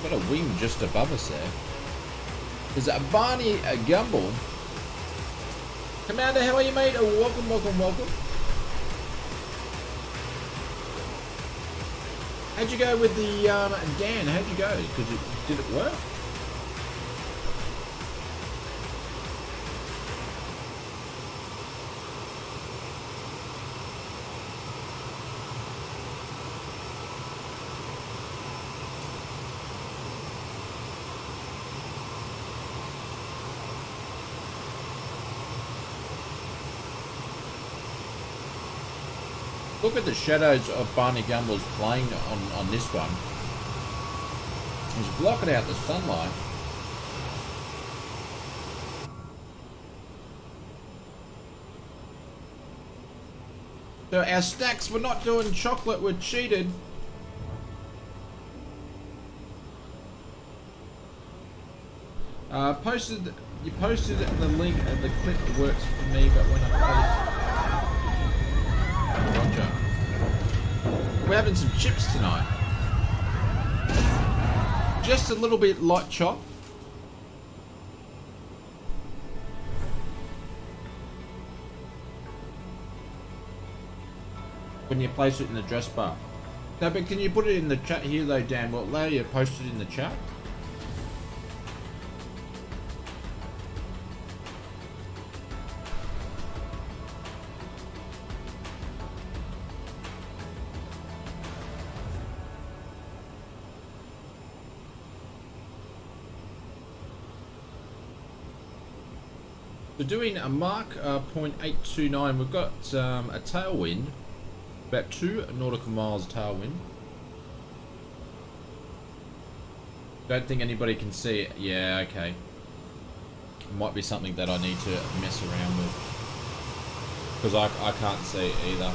Got a wing just above us there. There's a Barney Gumble. Commander, how are you, mate? Welcome, welcome, welcome. How'd you go with the Dan? How'd you go? Did it work? Look at the shadows of Barney Gumble's playing on this one. He's blocking out the sunlight. So our stacks, we're not doing chocolate, we're cheated. You posted the link and the clip works for me, but when I post... Roger. We're having some chips tonight. Just a little bit light chop. When you place it in the dress bar. No, but can you put it in the chat here though, Dan? Will it allow you to post it in the chat? We're doing a Mark .829. We've got a tailwind, about 2 nautical miles tailwind. Don't think anybody can see it. Yeah, okay. It might be something that I need to mess around with, because I can't see it either.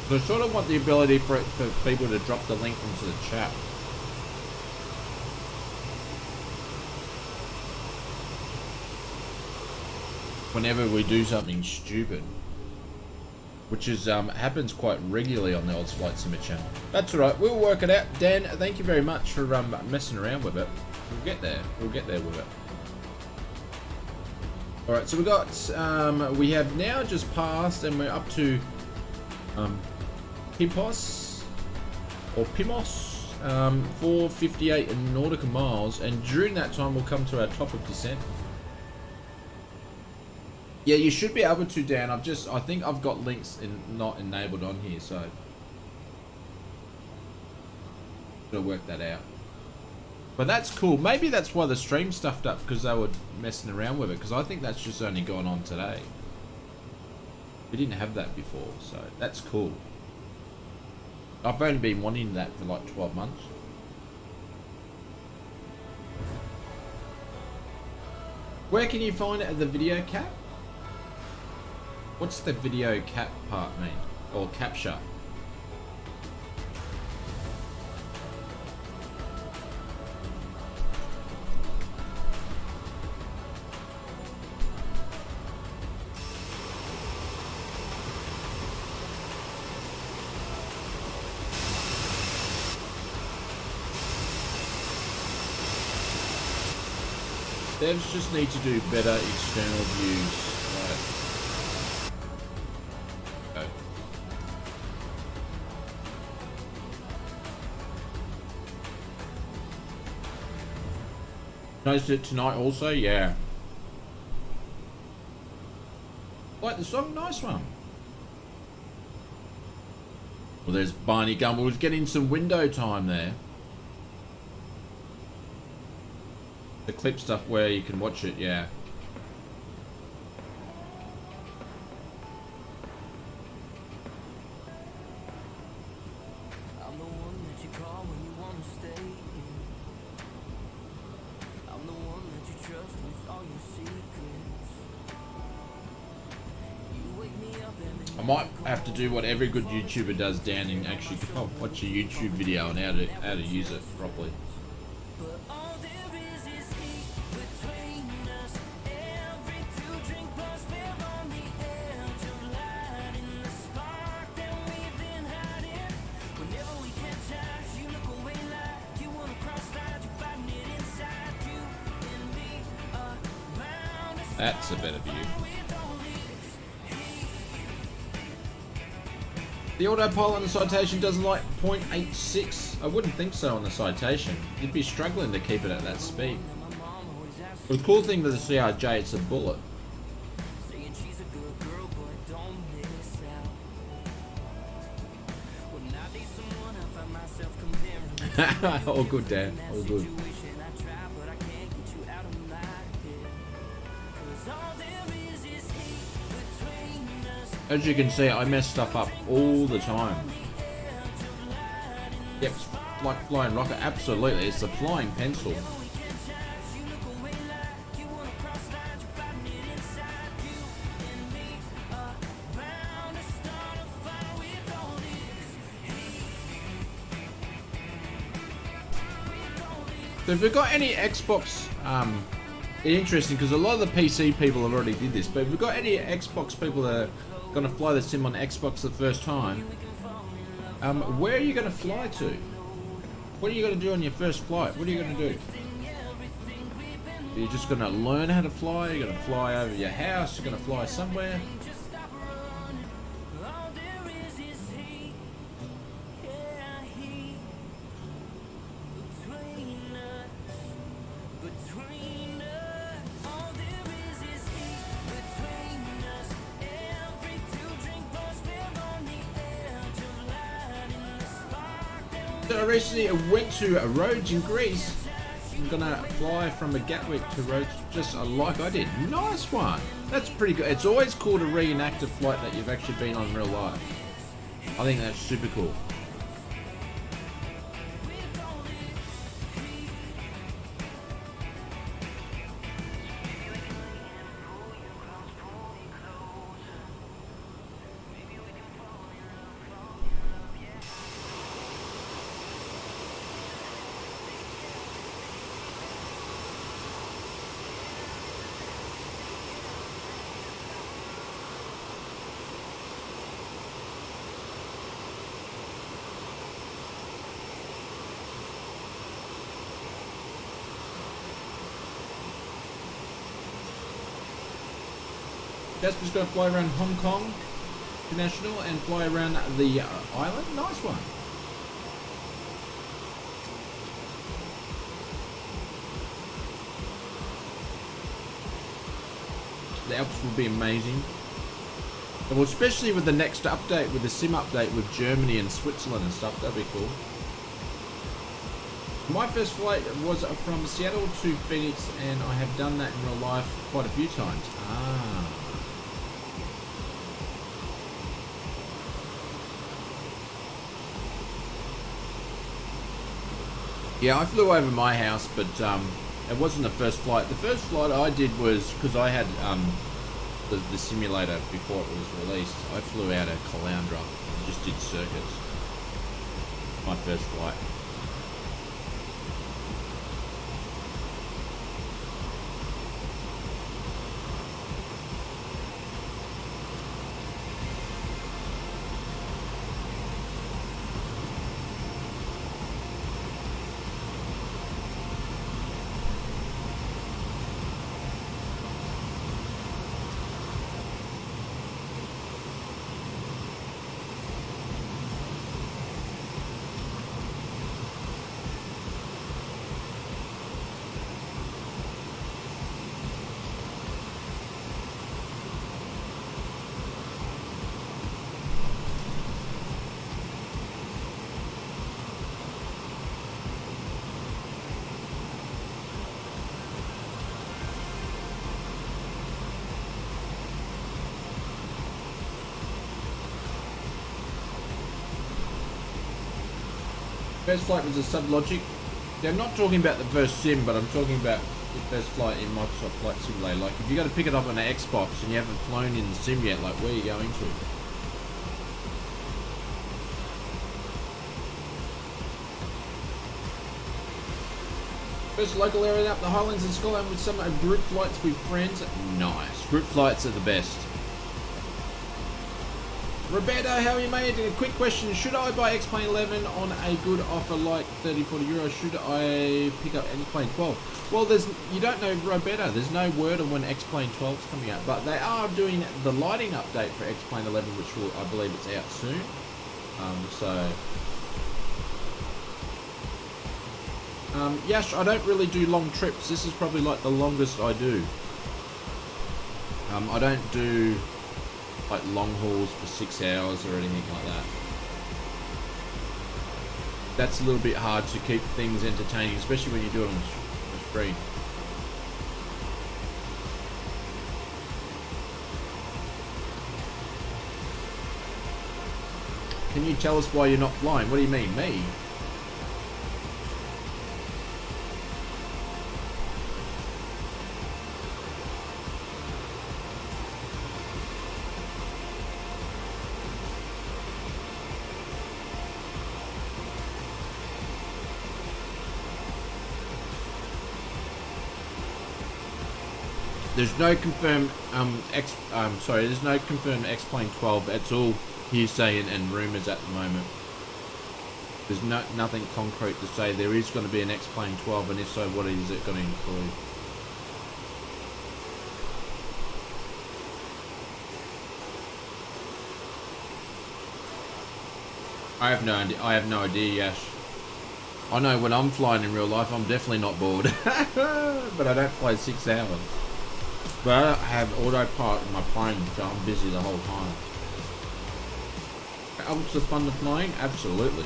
So I sort of want the ability for people to drop the link into the chat. Whenever we do something stupid, which is happens quite regularly on the Oz Flight Simmer channel. That's alright, we'll work it out. Dan, thank you very much for messing around with it. We'll get there. We'll get there with it. Alright, so we got we have now just passed and we're up to PIMOS or PIMOS 458 nautical miles, and during that time we'll come to our top of descent. Yeah, you should be able to, Dan. I think I've got links not enabled on here, so gotta work that out. But that's cool. Maybe that's why the stream stuffed up, because they were messing around with it. Because I think that's just only gone on today. We didn't have that before, so that's cool. I've only been wanting that for like 12 months. Where can you find the video cap? What's the video cap part mean? Or capture? Devs just need to do better external views. Right. Noticed it tonight also? Yeah. Like the song? Nice one. Well, there's Barney Gumble who's getting some window time there. The clip stuff where you can watch it, yeah. I'm the one that you call when you want to stay in. I'm the one that you trust with all your secrets. You wake me up and I might have to do what every good YouTuber does, Dan, and actually go watch a YouTube video on how to use it properly. but all there is heat between us. Every 2 drink plus we're on the edge of life. That's a better view. The autopilot on the citation doesn't like 0.86. I wouldn't think so on the citation. You'd be struggling to keep it at that speed. But the cool thing with the CRJ, it's a bullet. All good, Dan. All good. As you can see, I mess stuff up all the time. Yep, like flying rocket. Absolutely, it's the flying pencil. So if we've got any Xbox, it's interesting because a lot of the PC people have already did this, but if we've got any Xbox people that are going to fly the sim on Xbox the first time, where are you going to fly to? What are you going to do on your first flight? What are you going to do? Are you just going to learn how to fly? You're going to fly over your house? You're going to fly somewhere? I recently went to Rhodes in Greece. I'm gonna fly from a Gatwick to Rhodes just like I did. Nice one. That's pretty good. It's always cool to reenact a flight that you've actually been on in real life. I think that's super cool. Jasper's going to fly around Hong Kong International and fly around the island. Nice one. The Alps will be amazing. Well, especially with the next update, with the sim update with Germany and Switzerland and stuff, that'd be cool. My first flight was from Seattle to Phoenix, and I have done that in real life quite a few times. Yeah, I flew over my house, but it wasn't the first flight. The first flight I did was because I had the simulator before it was released. I flew out of Caloundra and just did circuits. My first flight. First flight was a Sublogic. Yeah, I'm not talking about the first sim, but I'm talking about the first flight in Microsoft Flight Simulator. Like, if you got to pick it up on an Xbox and you haven't flown in the sim yet, like, where are you going to? First local area up the Highlands in Scotland with some group flights with friends. Nice. Group flights are the best. Roberto, how are you, mate? A quick question. Should I buy X-Plane 11 on a good offer like 30, 40 euros? Should I pick up X-Plane 12? Well, you don't know, Roberto. There's no word on when X-Plane 12 is coming out. But they are doing the lighting update for X-Plane 11, which will, I believe it's out soon. Yash, I don't really do long trips. This is probably like the longest I do. I don't do like long hauls for 6 hours or anything like that. That's a little bit hard to keep things entertaining, especially when you do it on the screen. Can you tell us why you're not flying? What do you mean, me? There's no confirmed there's no confirmed X-Plane 12. It's all hearsay and rumours at the moment. There's nothing concrete to say there is going to be an X-Plane 12, and if so, what is it going to include? I have no idea, Yash. I know when I'm flying in real life, I'm definitely not bored. But I don't fly 6 hours. But I don't have autopilot in my plane, so I'm busy the whole time. What's the fun of flying? Absolutely.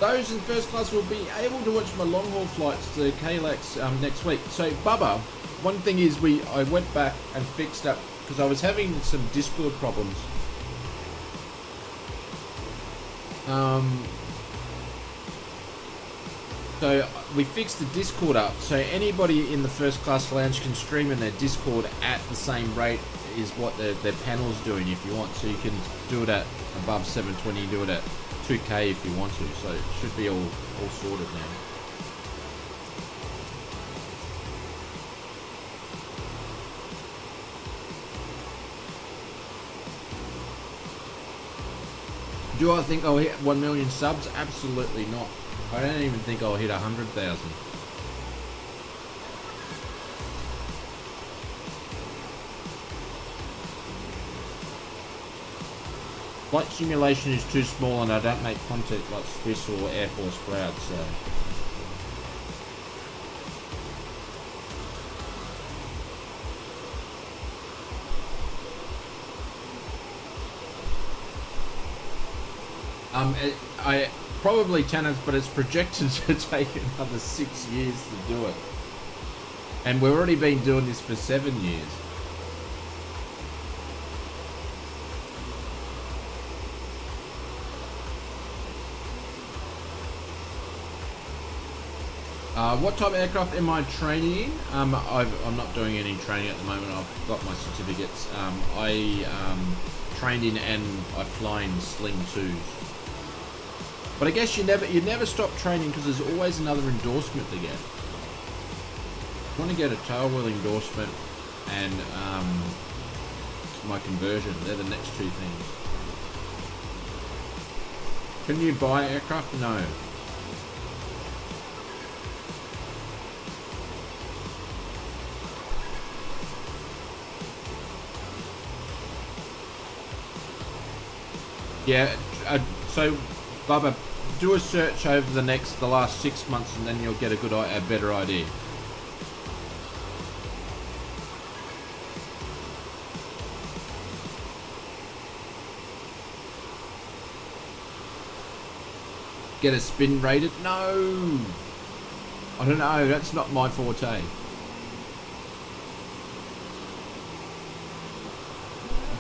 Those in first class will be able to watch my long haul flights to KLX next week. So, Bubba, one thing is I went back and fixed up, because I was having some Discord problems. So we fixed the Discord up, so anybody in the first class lounge can stream in their Discord at the same rate is what their panel's doing if you want. So you can do it at above 720, do it at 2K if you want to. So it should be all sorted now. Do I think I'll hit 1 million subs? Absolutely not. I don't even think I'll hit 100,000. Flight simulation is too small and I don't make content like Swiss or Air Force Cloud, so... I probably tenants, but it's projected to take another 6 years to do it. And we've already been doing this for 7 years. What type of aircraft am I training in? I'm not doing any training at the moment. I've got my certificates. I trained in and I fly in Sling 2s. But I guess you never stop training because there's always another endorsement to get. I want to get a tail wheel endorsement and my conversion. They're the next two things. Can you buy aircraft? No. Yeah, so Bubba, do a search over the last 6 months and then you'll get a better idea. Get a spin rated? No! I don't know, that's not my forte.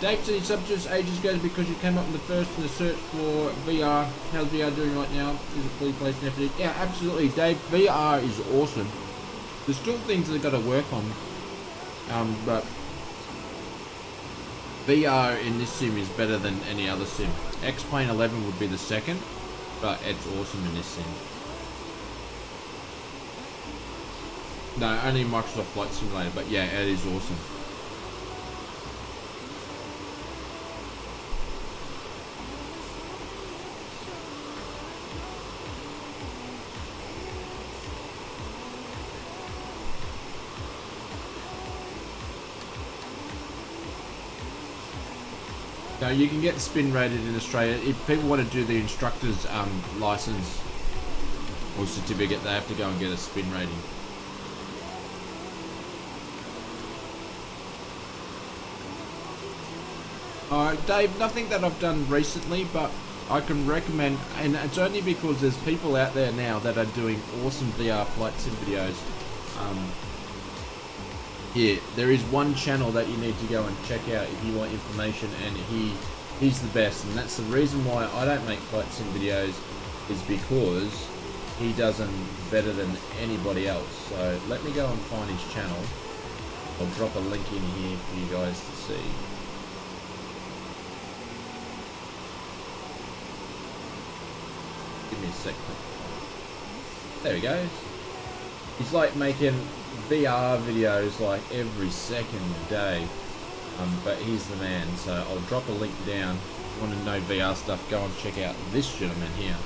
Dave said he subbed just ages ago because you came up in the first in the search for VR. How's VR doing right now? Is it fully placed and everything? Yeah, absolutely, Dave. VR is awesome. There's still things they've got to work on. But VR in this sim is better than any other sim. X-Plane 11 would be the second, but it's awesome in this sim. No, only Microsoft Flight Simulator, but yeah, it is awesome. Now you can get spin rated in Australia. If people want to do the instructor's license or certificate, they have to go and get a spin rating. Dave, nothing that I've done recently, but I can recommend, and it's only because there's people out there now that are doing awesome VR flight sim videos. Yeah, there is one channel that you need to go and check out if you want information, and he's the best, and that's the reason why I don't make flight sim videos, is because he does them better than anybody else. So let me go and find his channel. I'll drop a link in here for you guys to see. Give me a second. There he goes. He's like making VR videos like every second day, but he's the man. So I'll drop a link down. If you want to know VR stuff, go and check out this gentleman here.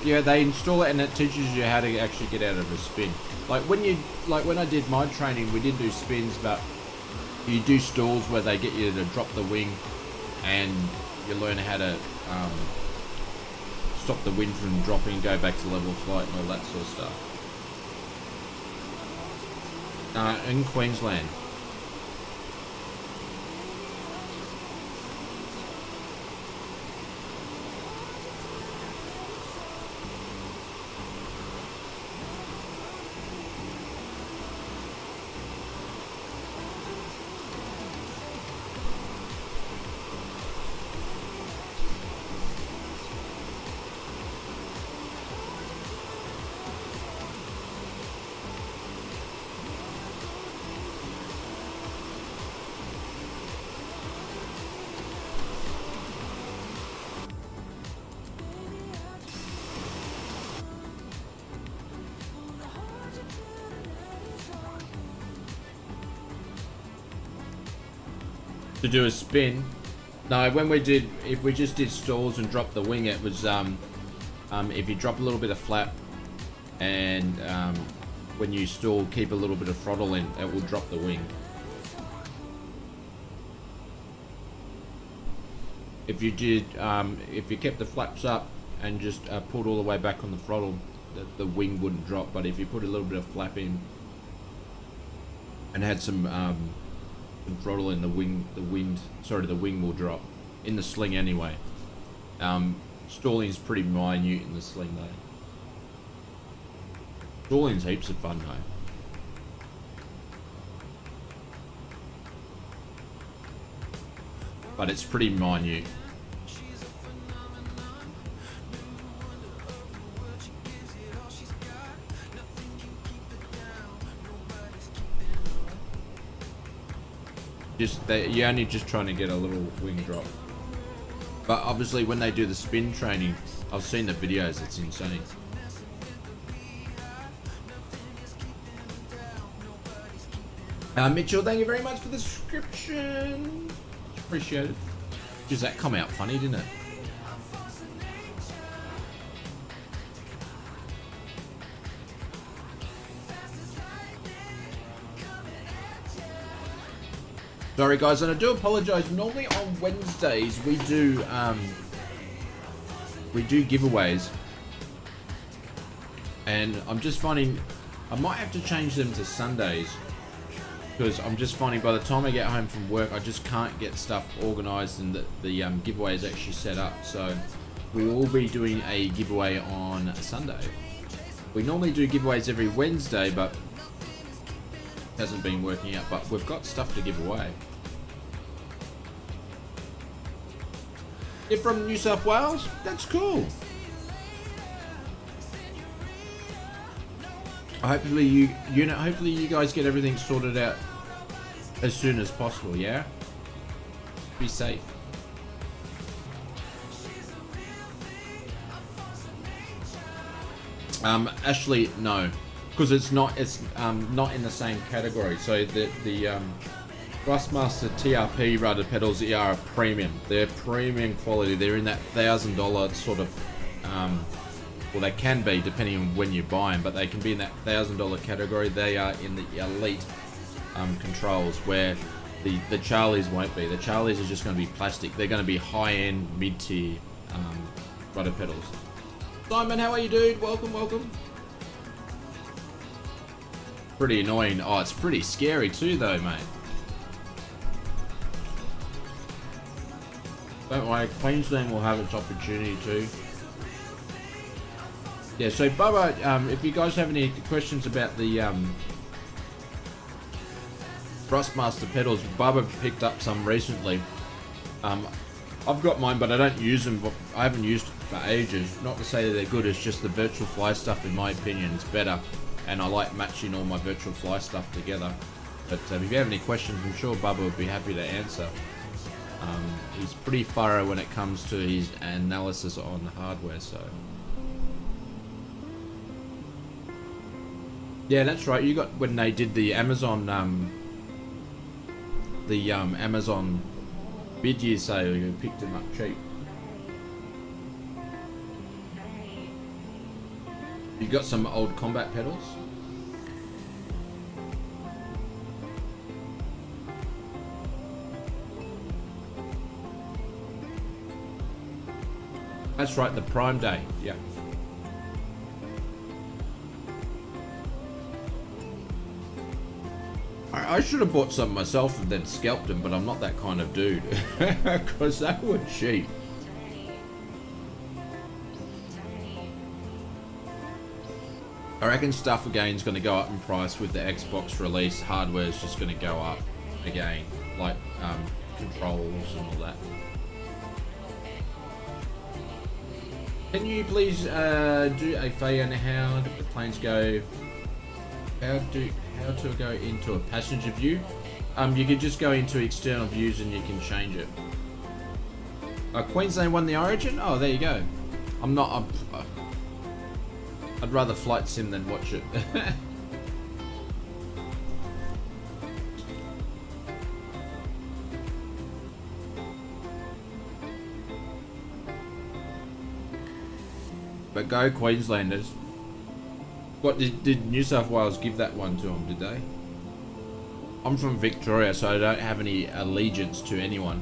Yeah, they install it and it teaches you how to actually get out of a spin. Like when I did my training, we did do spins, but you do stalls where they get you to drop the wing, and you learn how to stop the wind from dropping and go back to level flight and all that sort of stuff. In Queensland. To do a spin. No, when we did, if we just did stalls and dropped the wing, it was if you drop a little bit of flap and when you stall, keep a little bit of throttle in, it will drop the wing. If you did, if you kept the flaps up and just pulled all the way back on the throttle, the wing wouldn't drop. But if you put a little bit of flap in and had some throttle in, the wing will drop in the sling anyway. Stalling is pretty minute in the sling though. Stalling's heaps of fun though. But it's pretty minute. You're only just trying to get a little wing drop. But obviously when they do the spin training, I've seen the videos, it's insane. Mitchell, thank you very much for the subscription. Appreciate it. Does that come out funny, didn't it? Sorry guys, and I do apologise. Normally on Wednesdays we do giveaways, and I'm just finding I might have to change them to Sundays, because I'm just finding by the time I get home from work I just can't get stuff organised and the giveaway is actually set up. So we will be doing a giveaway on Sunday. We normally do giveaways every Wednesday, but hasn't been working out, but we've got stuff to give away. You're from New South Wales? That's cool. Hopefully you guys get everything sorted out as soon as possible, yeah? Be safe. Actually, no, because it's not not in the same category. So the Thrustmaster TRP rudder pedals are a premium. They're premium quality. They're in that $1,000 sort of, well, they can be depending on when you buy them, but they can be in that $1,000 category. They are in the elite controls, where the Charlies won't be. The Charlies are just going to be plastic. They're going to be high-end, mid-tier rudder pedals. Simon, how are you, dude? Welcome, welcome. Pretty annoying. Oh, it's pretty scary too, though, mate. Don't worry, Queensland will have its opportunity too. Yeah, so Bubba, if you guys have any questions about the Thrustmaster pedals, Bubba picked up some recently. I've got mine, but I don't use them. I haven't used it for ages. Not to say that they're good, it's just the Virtual Fly stuff, in my opinion, is better. And I like matching all my Virtual Fly stuff together. But if you have any questions, I'm sure Bubba would be happy to answer. He's pretty thorough when it comes to his analysis on the hardware, so. Yeah, that's right. You got, when they did the Amazon, Amazon mid-year sale, you picked them up cheap. You got some old combat pedals? That's right, the Prime Day, yeah. I should have bought some myself and then scalped them, but I'm not that kind of dude. Because they were cheap. I reckon stuff again is going to go up in price with the Xbox release. Hardware is just going to go up again, like controls and all that. Can you please do a Faye on how the planes go? How to go into a passenger view? You can just go into external views and you can change it. Queensland won the Origin? Oh, there you go. I'd rather flight sim than watch it. But go Queenslanders. What did New South Wales give that one to them, did they? I'm from Victoria, so I don't have any allegiance to anyone.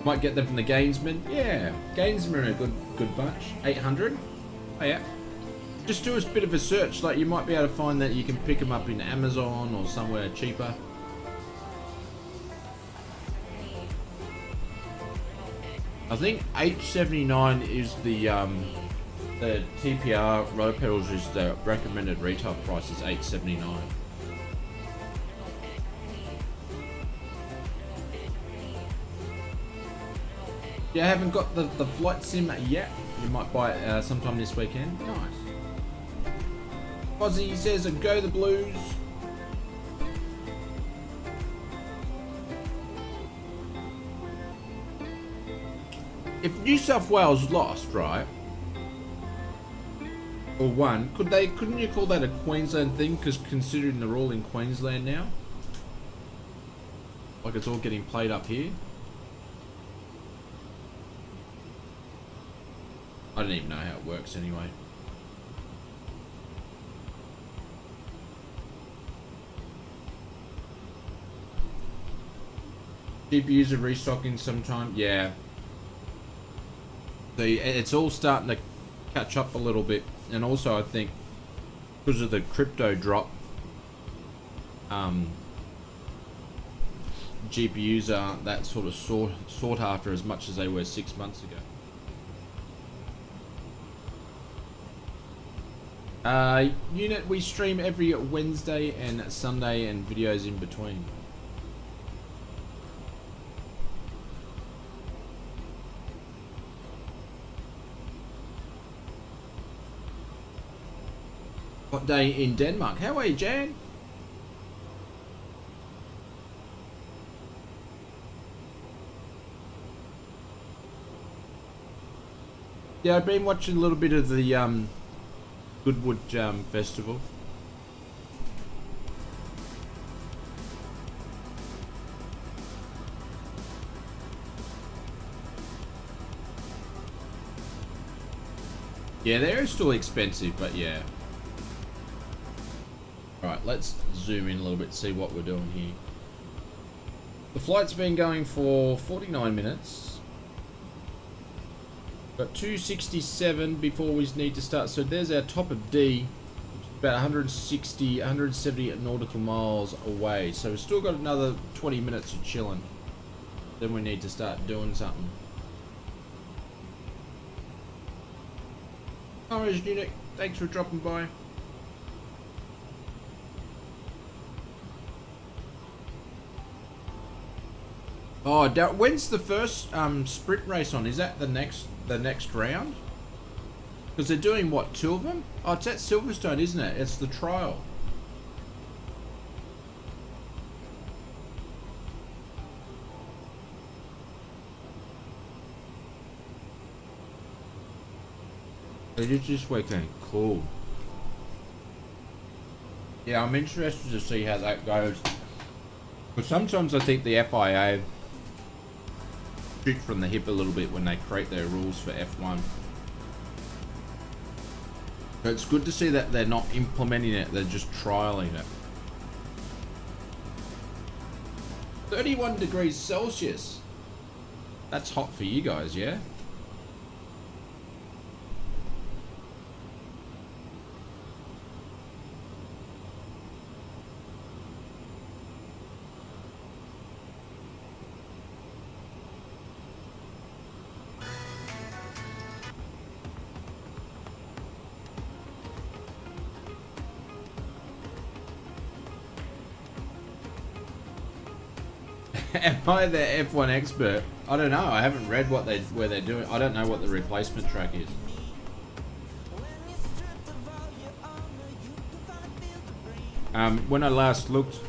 Might get them from the Gainsmen. Yeah, Gainsmen are a good bunch. 800. Oh yeah. Just do a bit of a search. Like, you might be able to find that you can pick them up in Amazon or somewhere cheaper. I think $879 is the TPR road pedals, is the recommended retail price is $879. Yeah, I haven't got the flight sim yet. You might buy it sometime this weekend. Nice. Fozzie says, go the Blues. If New South Wales lost, right, or won, couldn't you call that a Queensland thing? Because considering they're all in Queensland now, like it's all getting played up here. I don't even know how it works anyway. GPUs are restocking sometime, yeah. It's all starting to catch up a little bit, and also I think because of the crypto drop, GPUs aren't that sort of sought after as much as they were 6 months ago. Unit, we stream every Wednesday and Sunday and videos in between. Hot day in Denmark. How are you, Jan? Yeah, I've been watching a little bit of the Goodwood festival. Yeah, they're still expensive, but yeah. Alright, let's zoom in a little bit, see what we're doing here. The flight's been going for 49 minutes. Got 267 before we need to start. So there's our top of D, about 160, 170 nautical miles away. So we've still got another 20 minutes of chilling. Then we need to start doing something. Orange Unit, thanks for dropping by. Oh, when's the first sprint race on? Is that the next round? Because they're doing what, 2 of them? Oh, it's at Silverstone, isn't it? It's the trial. It is this weekend. Cool. Yeah, I'm interested to see how that goes. But sometimes I think the FIA shoot from the hip a little bit when they create their rules for F1. But it's good to see that they're not implementing it, they're just trialing it. 31 degrees Celsius. That's hot for you guys, yeah? Am I the F1 expert? I don't know. I haven't read where they're doing. I don't know what the replacement track is. When I last looked,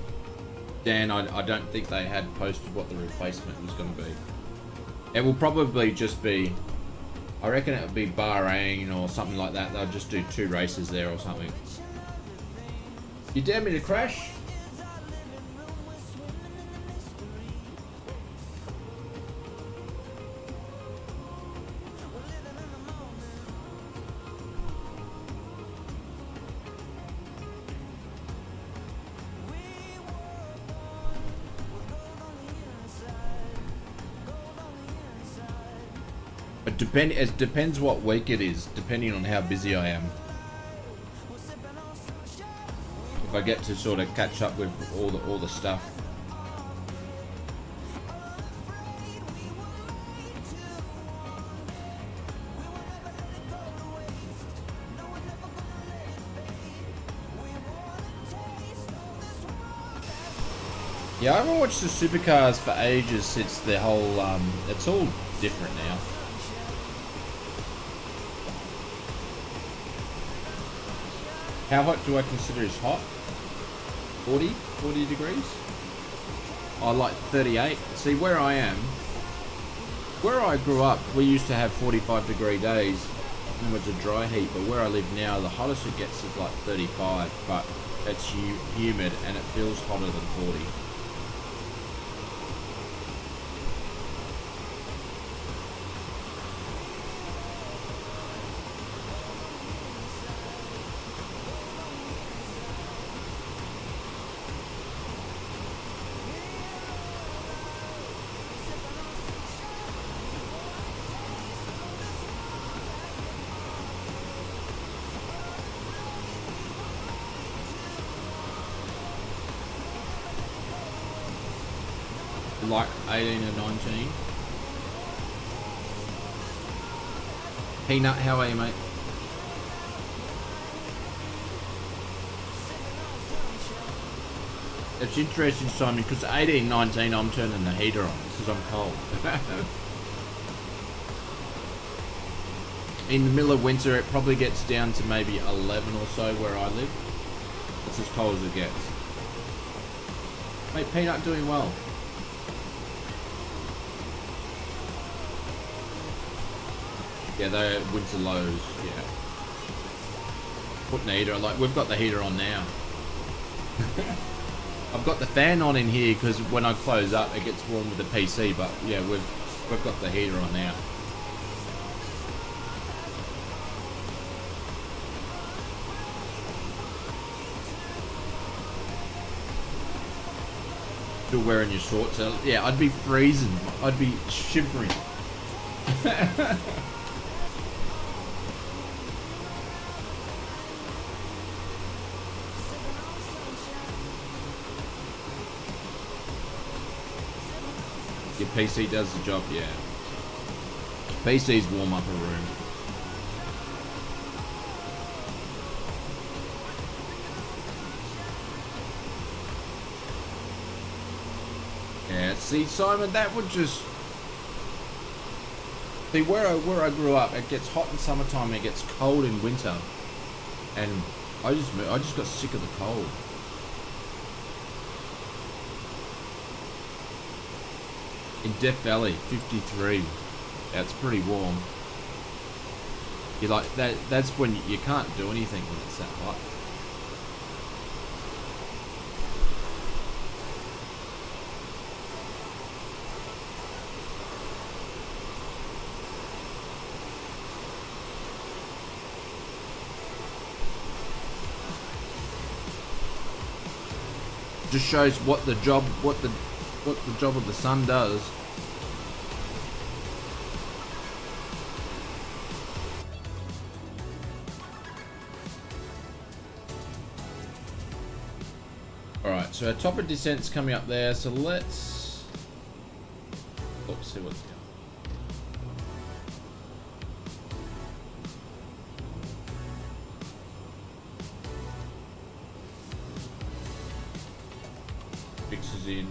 Dan, I don't think they had posted what the replacement was going to be. It will probably just be, I reckon it would be Bahrain or something like that. They'll just do 2 races there or something. You dare me to crash? It depends what week it is, depending on how busy I am. If I get to sort of catch up with all the stuff. Yeah, I haven't watched the supercars for ages since the whole, it's all different now. How hot do I consider is hot? 40 degrees? I like 38. See, where I am, where I grew up, we used to have 45-degree days and it was a dry heat, but where I live now, the hottest it gets is like 35, but it's humid and it feels hotter than 40. Like 18 or 19. Peanut, how are you, mate? It's interesting, Simon, because 18, 19, I'm turning the heater on because I'm cold. In the middle of winter, it probably gets down to maybe 11 or so where I live. It's as cold as it gets. Mate, Peanut doing well. Yeah, they're winter lows, yeah. Putting the heater, like, we've got the heater on now. I've got the fan on in here because when I close up, it gets warm with the PC, but yeah, we've got the heater on now. Still wearing your shorts. Yeah, I'd be freezing. I'd be shivering. Your PC does the job, yeah. PCs warm up a room. Yeah, see, Simon, that would just... See, where I grew up, it gets hot in summertime and it gets cold in winter. And I just got sick of the cold. In Death Valley, 53. That's pretty warm. You like that? That's when you can't do anything when it's that hot. Just shows what the job of the sun does. Alright, so our top of descent's coming up there, so let's see what's going on. Fixes in.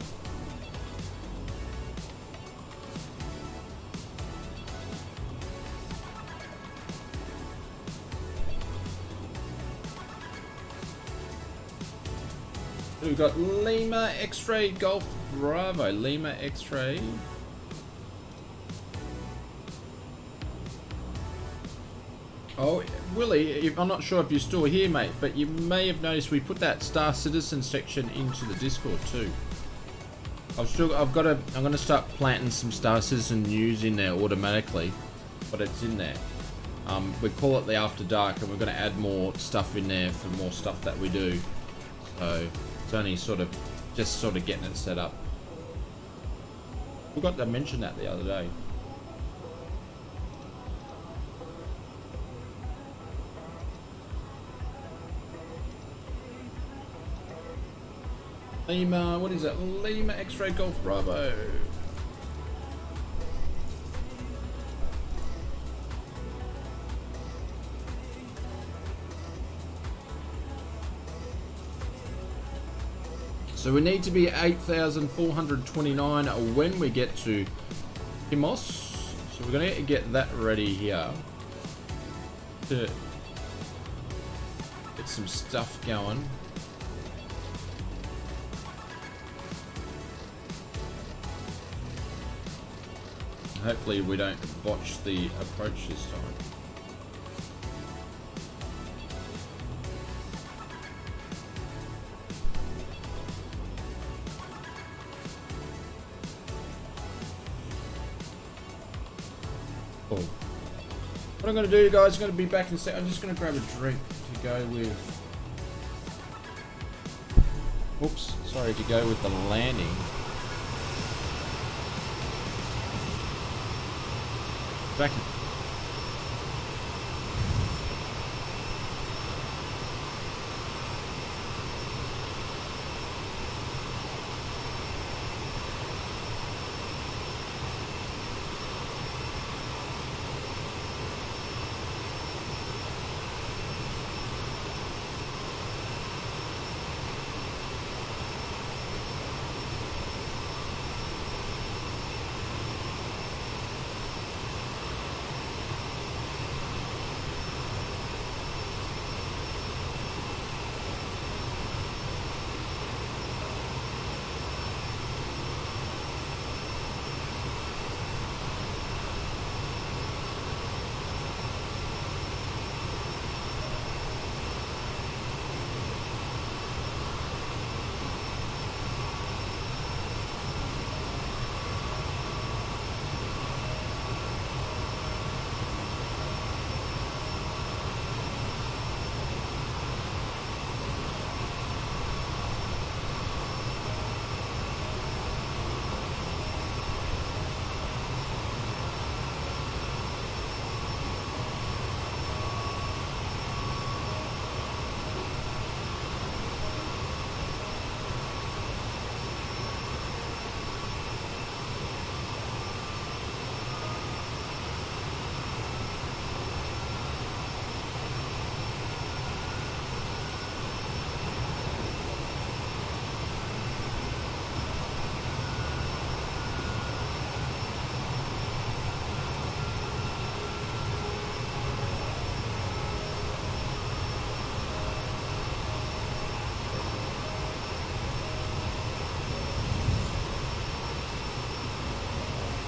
We've got Lima X-Ray Golf Bravo. Lima X-Ray. Oh, Willie, I'm not sure if you're still here, mate, but you may have noticed we put that Star Citizen section into the Discord too. I'm gonna start planting some Star Citizen news in there automatically, but it's in there. We call it the After Dark, and we're gonna add more stuff in there for more stuff that we do. So it's only just getting it set up. Forgot to mention that the other day. Lima, what is that? Lima X-Ray Golf Bravo. So we need to be 8,429 when we get to PIMOS. So we're going to get that ready here to get some stuff going. Hopefully we don't botch the approach this time. Cool. What I'm going to do, guys, I'm going to be back in a sec. I'm just going to grab a drink to go with... Whoops, sorry, to go with the landing. Back in.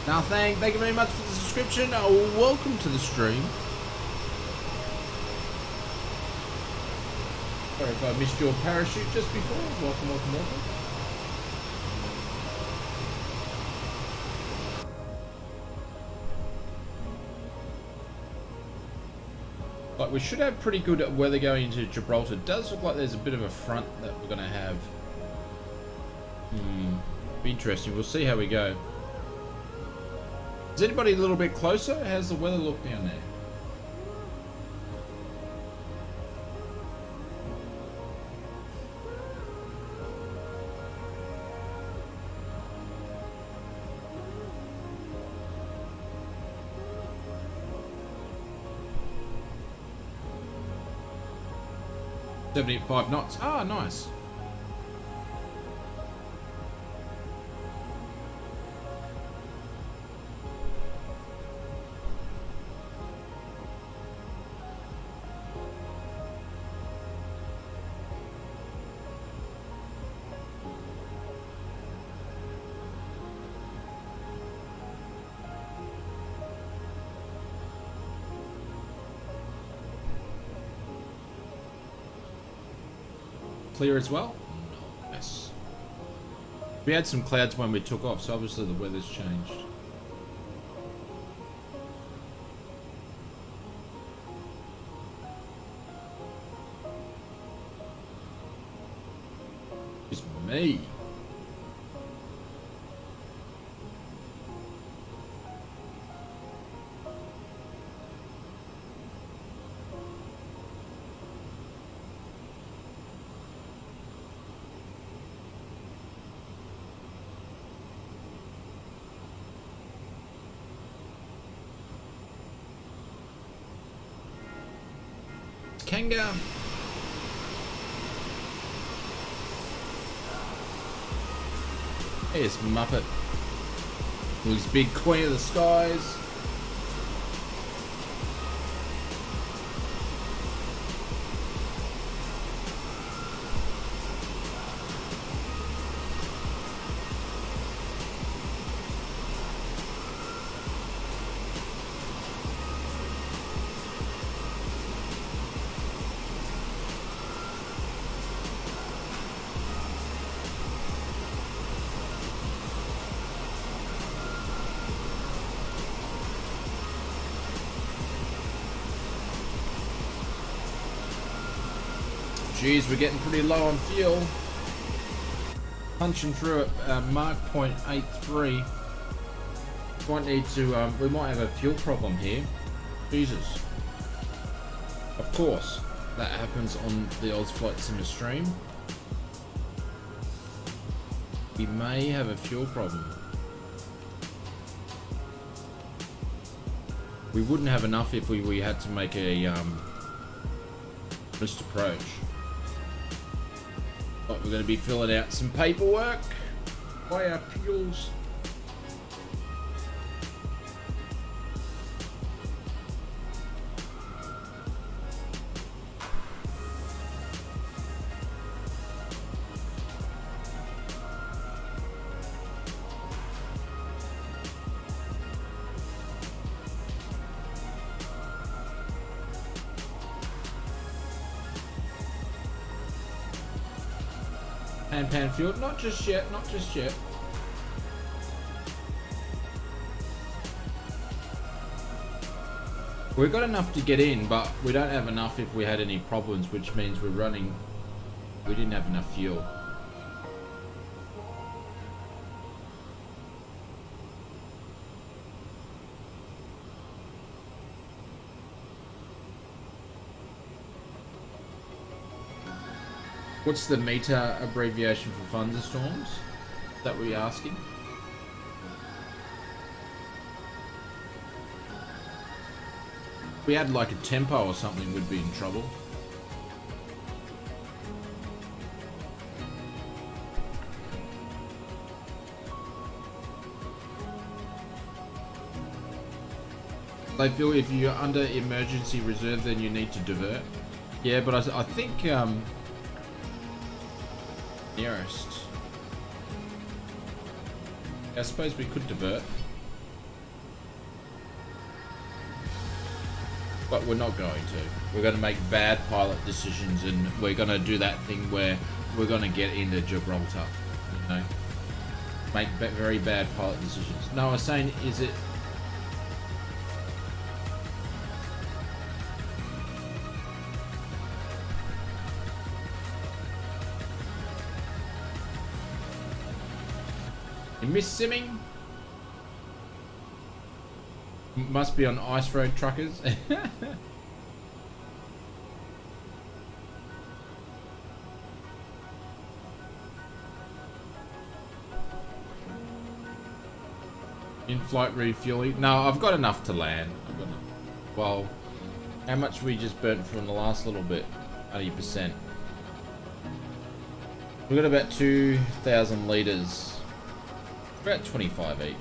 Now, thank you very much for the subscription. Welcome to the stream. Sorry if I missed your parachute just before. Welcome, welcome, welcome. Like, we should have pretty good weather going into Gibraltar. It does look like there's a bit of a front that we're going to have. Be interesting. We'll see how we go. Is anybody a little bit closer? How's the weather look down there? .75 knots. Ah, nice. Clear as well? Nice. We had some clouds when we took off, so obviously the weather's changed. It's me. Kanga. Here's Muppet. Who's big queen of the skies. Geez, we're getting pretty low on fuel. Punching through at mark point 83. Might need to. We might have a fuel problem here. Jesus. Of course, that happens on the Oz Flight Simmer stream. We may have a fuel problem. We wouldn't have enough if we had to make a missed approach. But we're going to be filling out some paperwork by our fuels. Pan fuel, not just yet, not just yet. We've got enough to get in, but we don't have enough if we had any problems, which means we didn't have enough fuel. What's the META abbreviation for thunderstorms? That we're asking? If we had like a tempo or something, we'd be in trouble. They feel if you're under emergency reserve, then you need to divert. Yeah, but I think nearest. I suppose we could divert. but we're not going to. We're going to make bad pilot decisions, and we're going to do that thing where we're going to get into Gibraltar, you know, make very bad pilot decisions. No, I was saying, is it? You miss simming? Must be on ice road truckers. In-flight refueling. No, I've got enough to land. Well, how much we just burnt from the last little bit? 80%. We've got about 2,000 litres. About 25 each.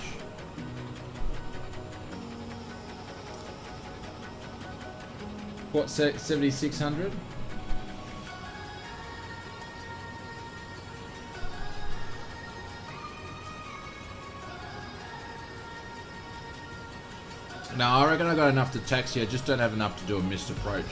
What, 7,600? No, I reckon I got enough to taxi. I just don't have enough to do a missed approach.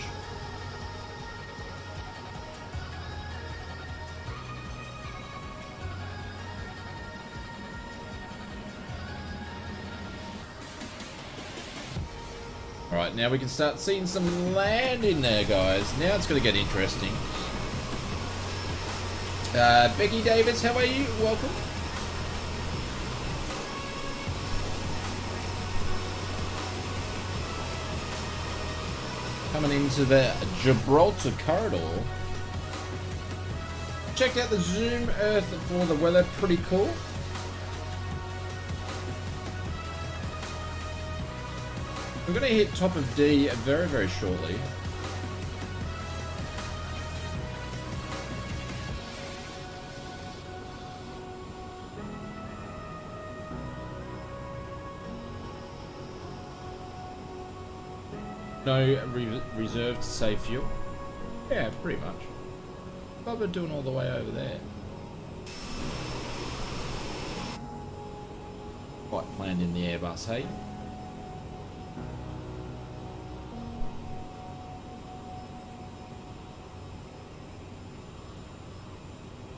Alright, now we can start seeing some land in there, guys. Now it's going to get interesting. Becky Davis, how are you? Welcome. Coming into the Gibraltar corridor. Checked out the Zoom Earth for the weather. Pretty cool. We're going to hit top of D very, very shortly. No reserved safe fuel. Yeah, pretty much. What we're doing all the way over there. Quite planned in the Airbus, hey?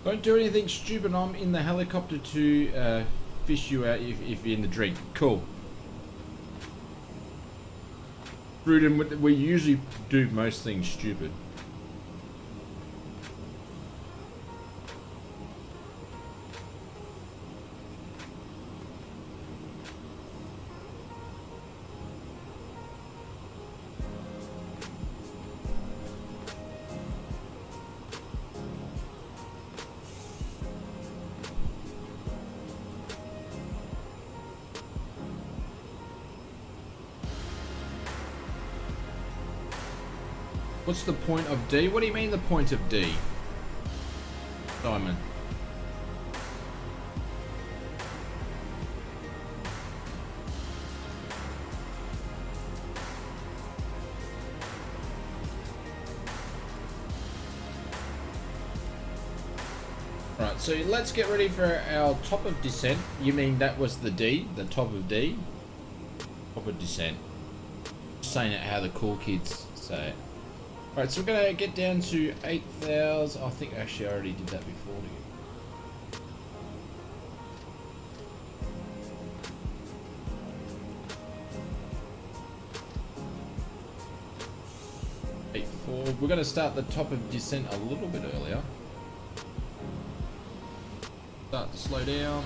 Don't do anything stupid. I'm in the helicopter to fish you out if you're in the drink. Cool. Rudin, we usually do most things stupid. What's the point of D? What do you mean the point of D? Simon. Right, so let's get ready for our top of descent. You mean that was the D? The top of D? Top of descent. Just saying it how the cool kids say it. Alright, so we're going to get down to 8,000. I think actually I already did that before. 8.4. We're going to start the top of descent a little bit earlier. Start to slow down.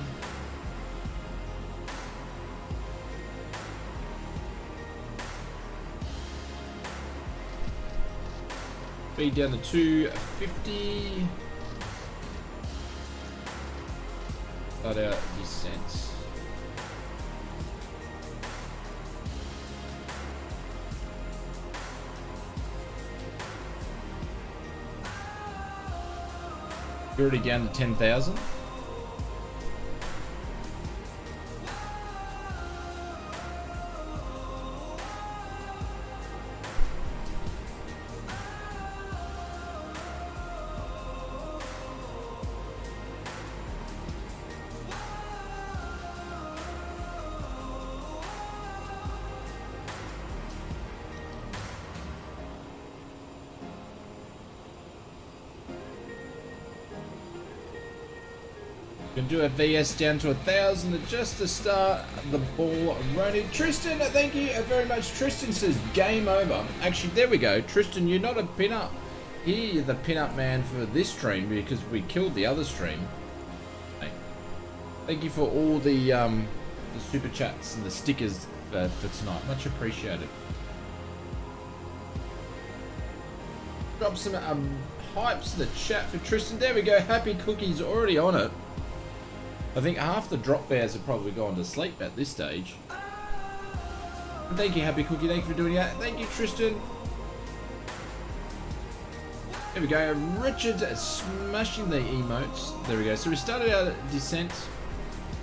Speed down to 250. Start our descent. You're already down to 10,000. Can do a VS down to 1,000 just to start the ball running. Tristan, thank you very much. Tristan says game over. Actually, there we go. Tristan, you're not a pin-up. You're the pin-up man for this stream because we killed the other stream. Hey. Thank you for all the super chats and the stickers for tonight. Much appreciated. Drop some hypes in the chat for Tristan. There we go. Happy Cookie's already on it. I think half the drop bears have probably gone to sleep at this stage. And thank you, Happy Cookie. Thank you for doing that. Thank you, Tristan. There we go. Richard smashing the emotes. There we go. So we started our descent.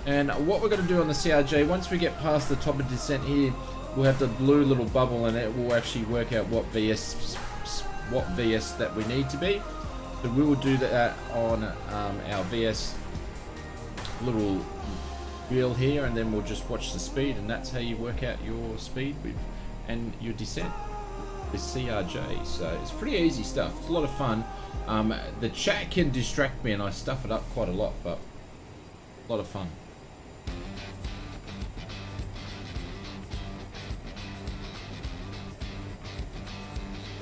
And what we're going to do on the CRJ, once we get past the top of descent here, we'll have the blue little bubble and it will actually work out what VS that we need to be. So we will do that on our VS little wheel here, and then we'll just watch the speed, and that's how you work out your speed and your descent with CRJ. So it's pretty easy stuff. It's a lot of fun. The chat can distract me and I stuff it up quite a lot, but a lot of fun.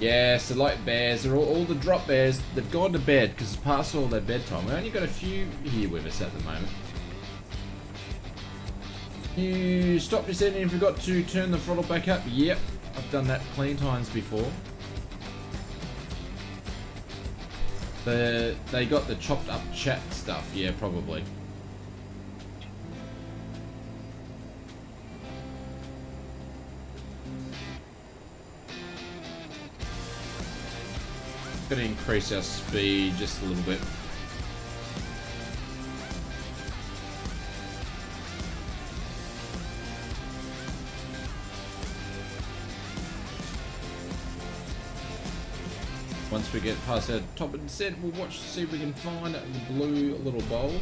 Yeah, so like bears, are all the drop bears, they've gone to bed because it's past all their bedtime. We only got a few here with us at the moment. You stopped descending and forgot to turn the throttle back up? Yep, I've done that plenty times before. They got the chopped up chat stuff, yeah, probably. Gonna increase our speed just a little bit. Once we get past our top of descent, we'll watch to see if we can find the blue little bowl.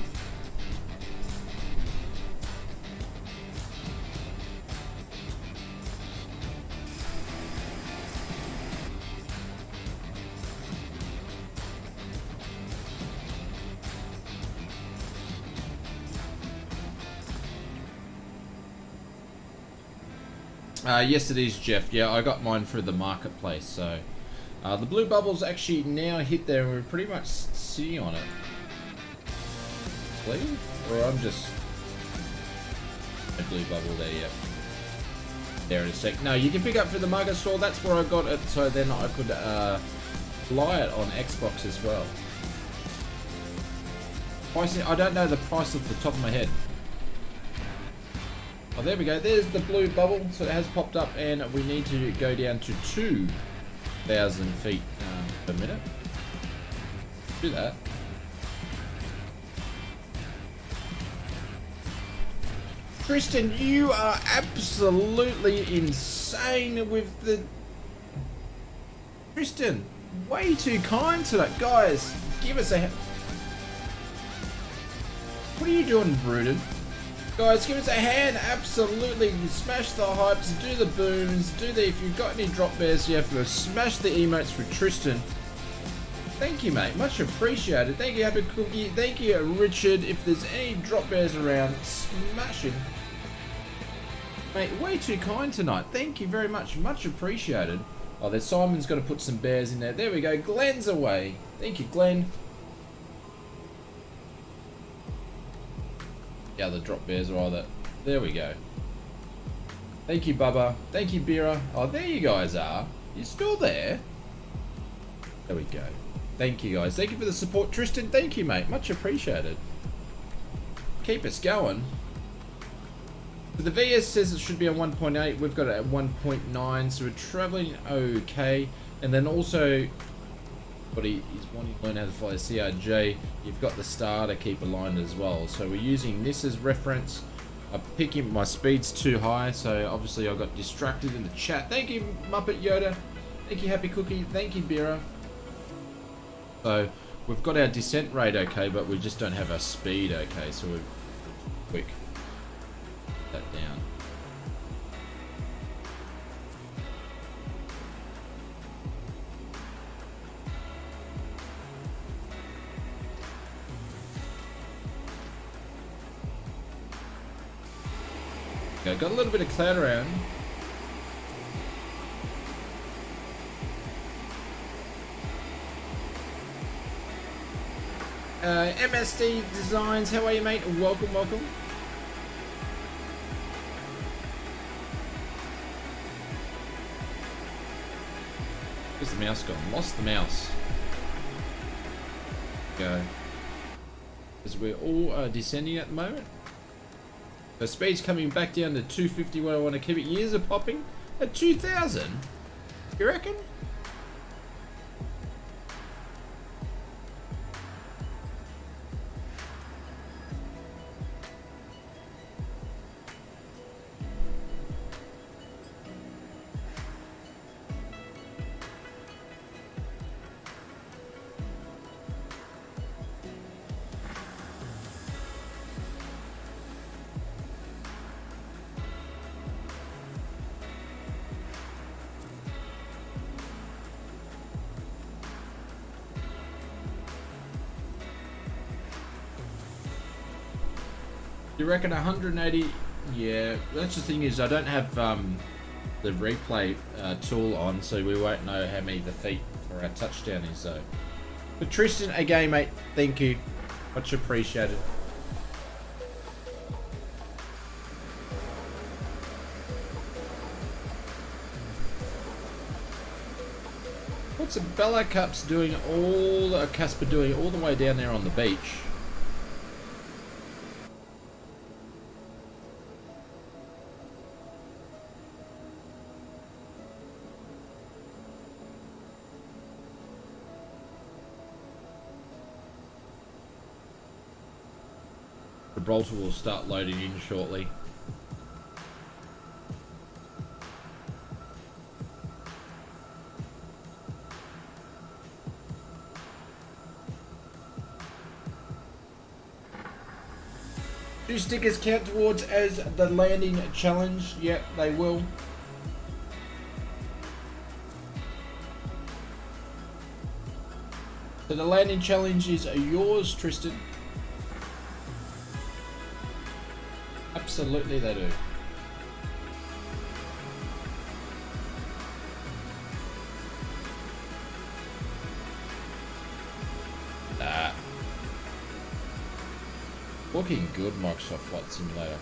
Yes it is, Jeff. Yeah, I got mine through the marketplace, so the blue bubble's actually now hit there and we're pretty much sitting on it. Please? Or I'm just a blue bubble there, yeah. There in a sec. No, you can pick up through the market store. That's where I got it, so then I could fly it on Xbox as well. Pricing, I don't know the price off the top of my head. Oh, there we go. There's the blue bubble. So it has popped up, and we need to go down to 2,000 feet per minute. Do that. Tristan, you are absolutely insane with the... Tristan, way too kind to that. Guys, give us a... What are you doing, Bruden? Guys, give us a hand. Absolutely. Smash the hypes, do the booms, do the... If you've got any drop bears, you have to smash the emotes for Tristan. Thank you, mate. Much appreciated. Thank you, Happy Cookie. Thank you, Richard. If there's any drop bears around, smash it. Mate, way too kind tonight. Thank you very much. Much appreciated. Oh, there's Simon's got to put some bears in there. There we go. Glenn's away. Thank you, Glenn. Yeah, the drop bears are either. There we go. Thank you, Bubba. Thank you, Bira. Oh, there you guys are. You're still there. There we go. Thank you, guys. Thank you for the support, Tristan. Thank you, mate. Much appreciated. Keep us going. The VS says it should be on 1.8. We've got it at 1.9, so we're traveling okay. And then also, but he's wanting to learn how to fly a CRJ. You've got the star to keep aligned as well. So we're using this as reference. I'm picking my speed's too high, so obviously I got distracted in the chat. Thank you, Muppet Yoda. Thank you, Happy Cookie. Thank you, Bira. So we've got our descent rate okay, but we just don't have our speed okay. So we're quick. That down. go. Got a little bit of cloud around. MSD Designs, how are you, mate? Welcome, welcome. Where's the mouse gone? Lost the mouse. Go. As we're all descending at the moment. The speed's coming back down to 250 when I want to keep it. Years are popping at 2,000. You reckon? You reckon 180? Yeah, that's the thing is I don't have the replay tool on, so we won't know how many the feet for our touchdown is though. But Tristan, again mate, thank you. Much appreciated. What's a Bella Cup's doing all Casper doing all the way down there on the beach? Gibraltar will start loading in shortly. Do stickers count towards as the landing challenge? Yep, they will. So the landing challenge is yours, Tristan. Absolutely they do. Looking good, Microsoft Flight Simulator.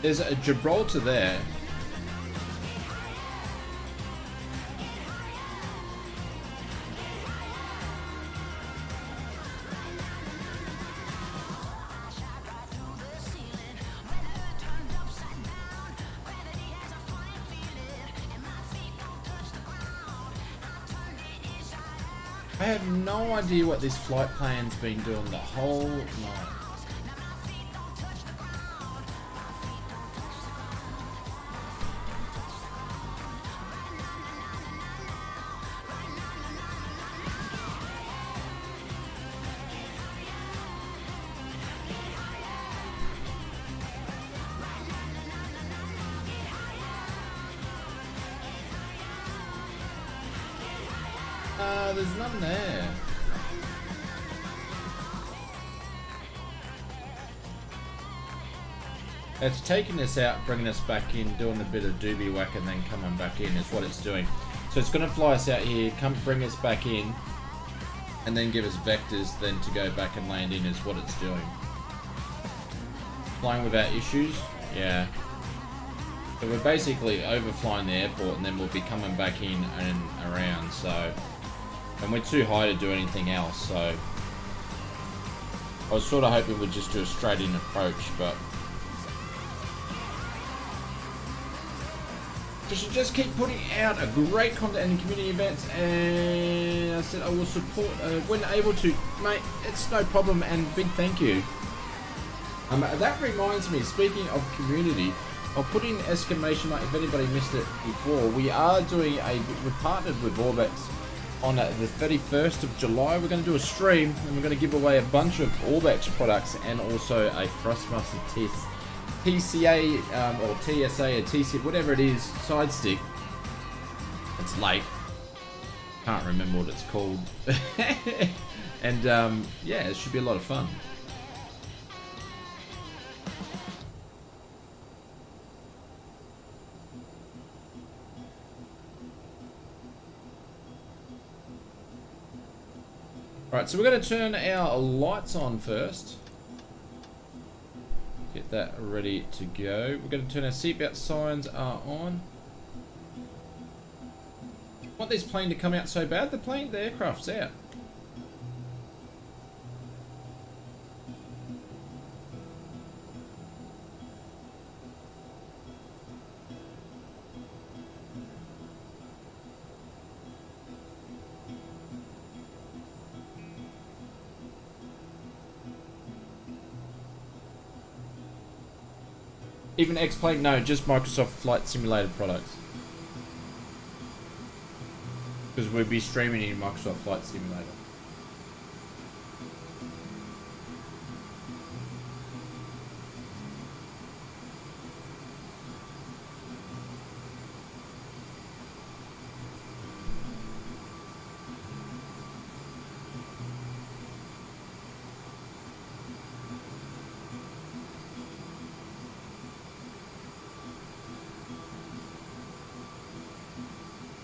There's a Gibraltar there. I have no idea what this flight plan's been doing the whole night. There's none there. It's taking us out, bringing us back in, doing a bit of doobie whack, and then coming back in is what it's doing. So it's going to fly us out here, come bring us back in, and then give us vectors then to go back and land in is what it's doing. Flying without issues? Yeah. So we're basically overflying the airport, and then we'll be coming back in and around, so... And we're too high to do anything else, so... I was sort of hoping we'd just do a straight in approach, but... Just keep putting out a great content and community events, and I said I will support when able to, mate. It's no problem, and big thank you. That reminds me, speaking of community, I'll put in exclamation mark if anybody missed it before. We are doing we've partnered with Orbex on the 31st of July. We're going to do a stream, and we're going to give away a bunch of Orbex products and also a Thrustmaster TCA or TSA or TC, whatever it is, side stick. It's late. Can't remember what it's called. And yeah, it should be a lot of fun. Alright, so we're going to turn our lights on first. Get that ready to go. We're going to turn our seatbelt signs are on. I want this plane to come out so bad. The aircraft's out. Even X-Plane? No, just Microsoft Flight Simulator products. Because we'll be streaming in Microsoft Flight Simulator.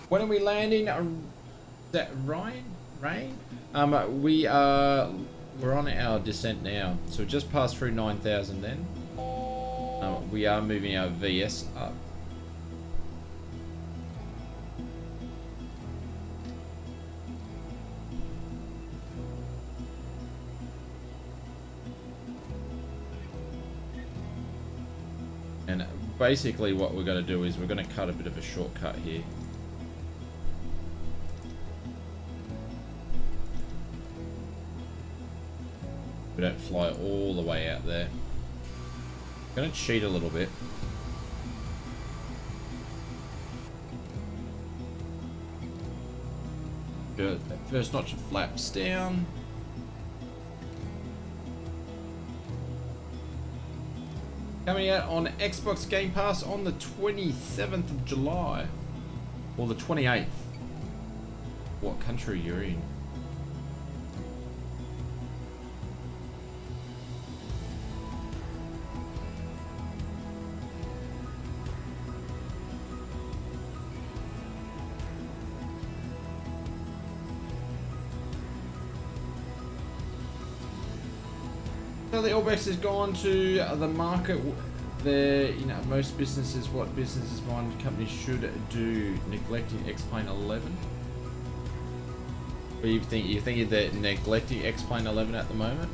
When are we landing? Is that Ryan? Rain? We're on our descent now, so just passed through 9,000. Then we are moving our VS up. And basically, what we're going to do is we're going to cut a bit of a shortcut here. We don't fly all the way out there. I'm going to cheat a little bit. Good. First notch of flaps down. Coming out on Xbox Game Pass on the 27th of July. Or the 28th. What country you're in. So the Orbex has gone to the market. Most businesses, what businesses mind companies should do, neglecting X-Plane 11. What do you think? You think they're neglecting X-Plane 11 at the moment?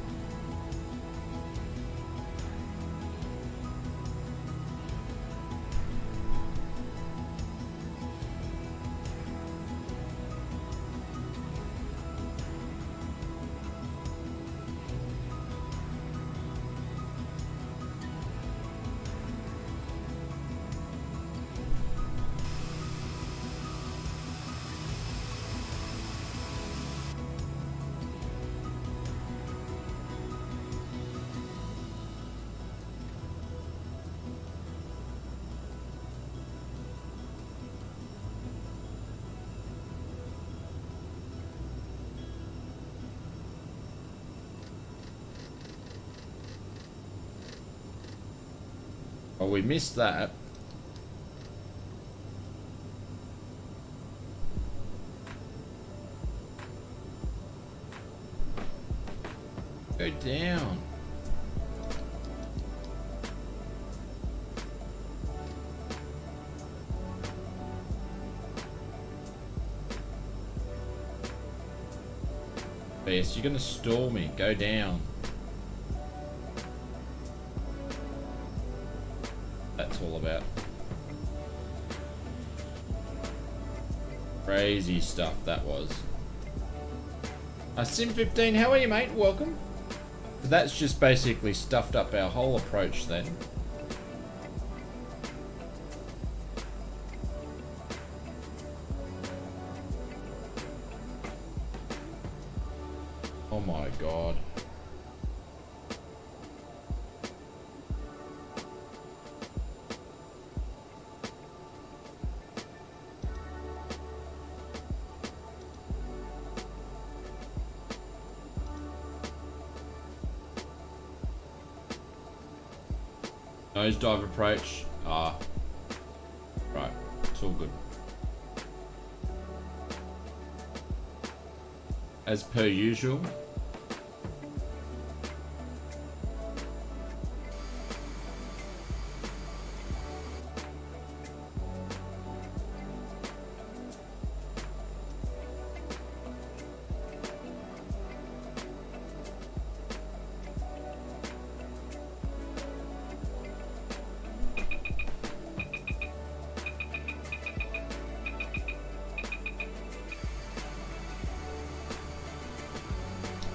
Well, we missed that. Go down. Yes, you're gonna stall me. Go down. That's all about. Crazy stuff that was. Sim 15, how are you, mate? Welcome. That's just basically stuffed up our whole approach then. Oh my god. Nosedive approach. Ah. Right. It's all good. As per usual.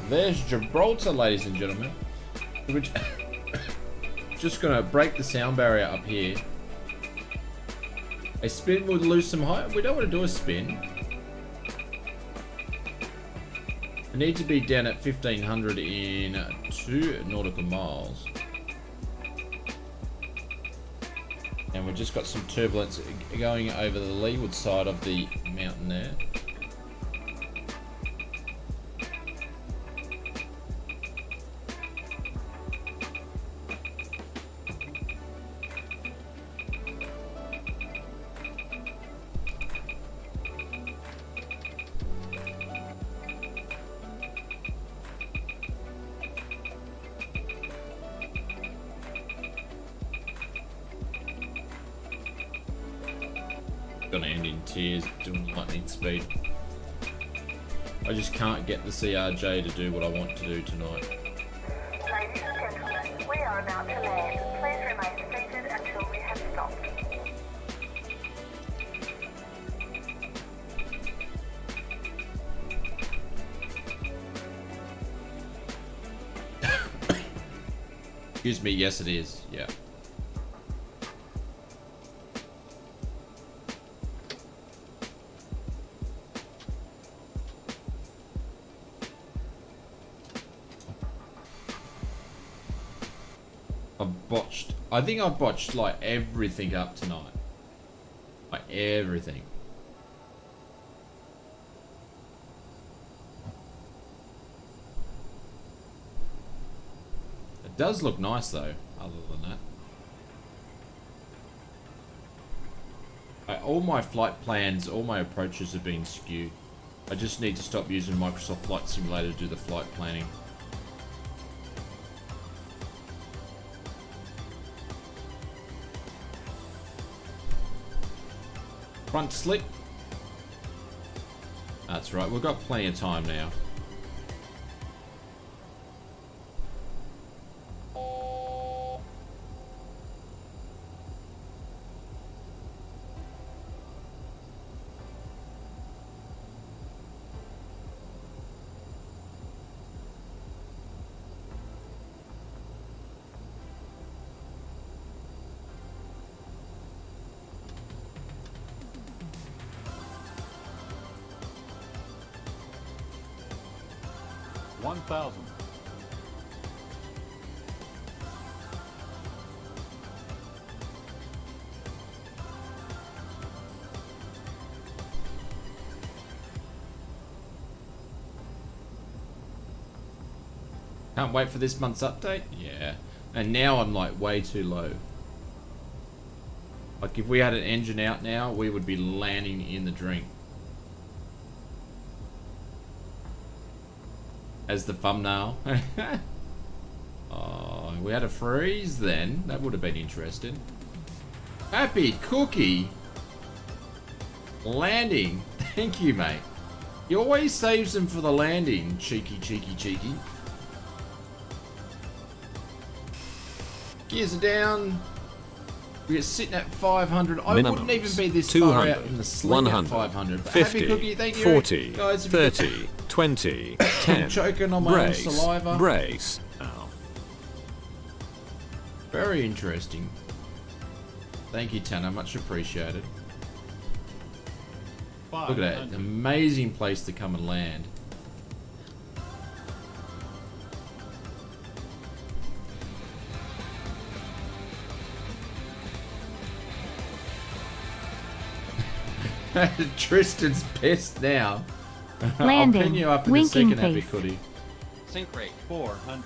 There's Gibraltar, ladies and gentlemen. Which just gonna break the sound barrier up here. A spin would lose some height. We don't want to do a spin. I need to be down at 1500 in 2 nautical miles. And we've just got some turbulence going over the leeward side of the mountain there. Gonna end in tears doing lightning speed. I just can't get the CRJ to do what I want to do tonight. Ladies and gentlemen, we are about to land. Please remain seated until we have stopped. Excuse me, yes it is, yeah. I think I botched like everything up tonight. Like everything. It does look nice though, other than that. All my flight plans, all my approaches have been skewed. I just need to stop using Microsoft Flight Simulator to do the flight planning. Front slip. That's right, we've got plenty of time now. Can't wait for this month's update. Yeah. And now I'm like way too low. Like if we had an engine out now, we would be landing in the drink. As the thumbnail. Oh, we had a freeze then. That would have been interesting. Happy Cookie. Landing. Thank you, mate. He always saves them for the landing. Cheeky, cheeky, cheeky. Gears are down. We're sitting at 500. I wouldn't even be this far out in the sling at 500. But 50, Happy Cookie, thank you. 40, Guys, if you 30, 20, 10. Choking on my own Brace, saliva. brace. Ow. Very interesting. Thank you, Tanner. Much appreciated. Look at that. 500. Amazing place to come and land. Tristan's pissed now. Landing. I'll pin you up in a Winking second, Happy face. Cookie. Sink rate 400.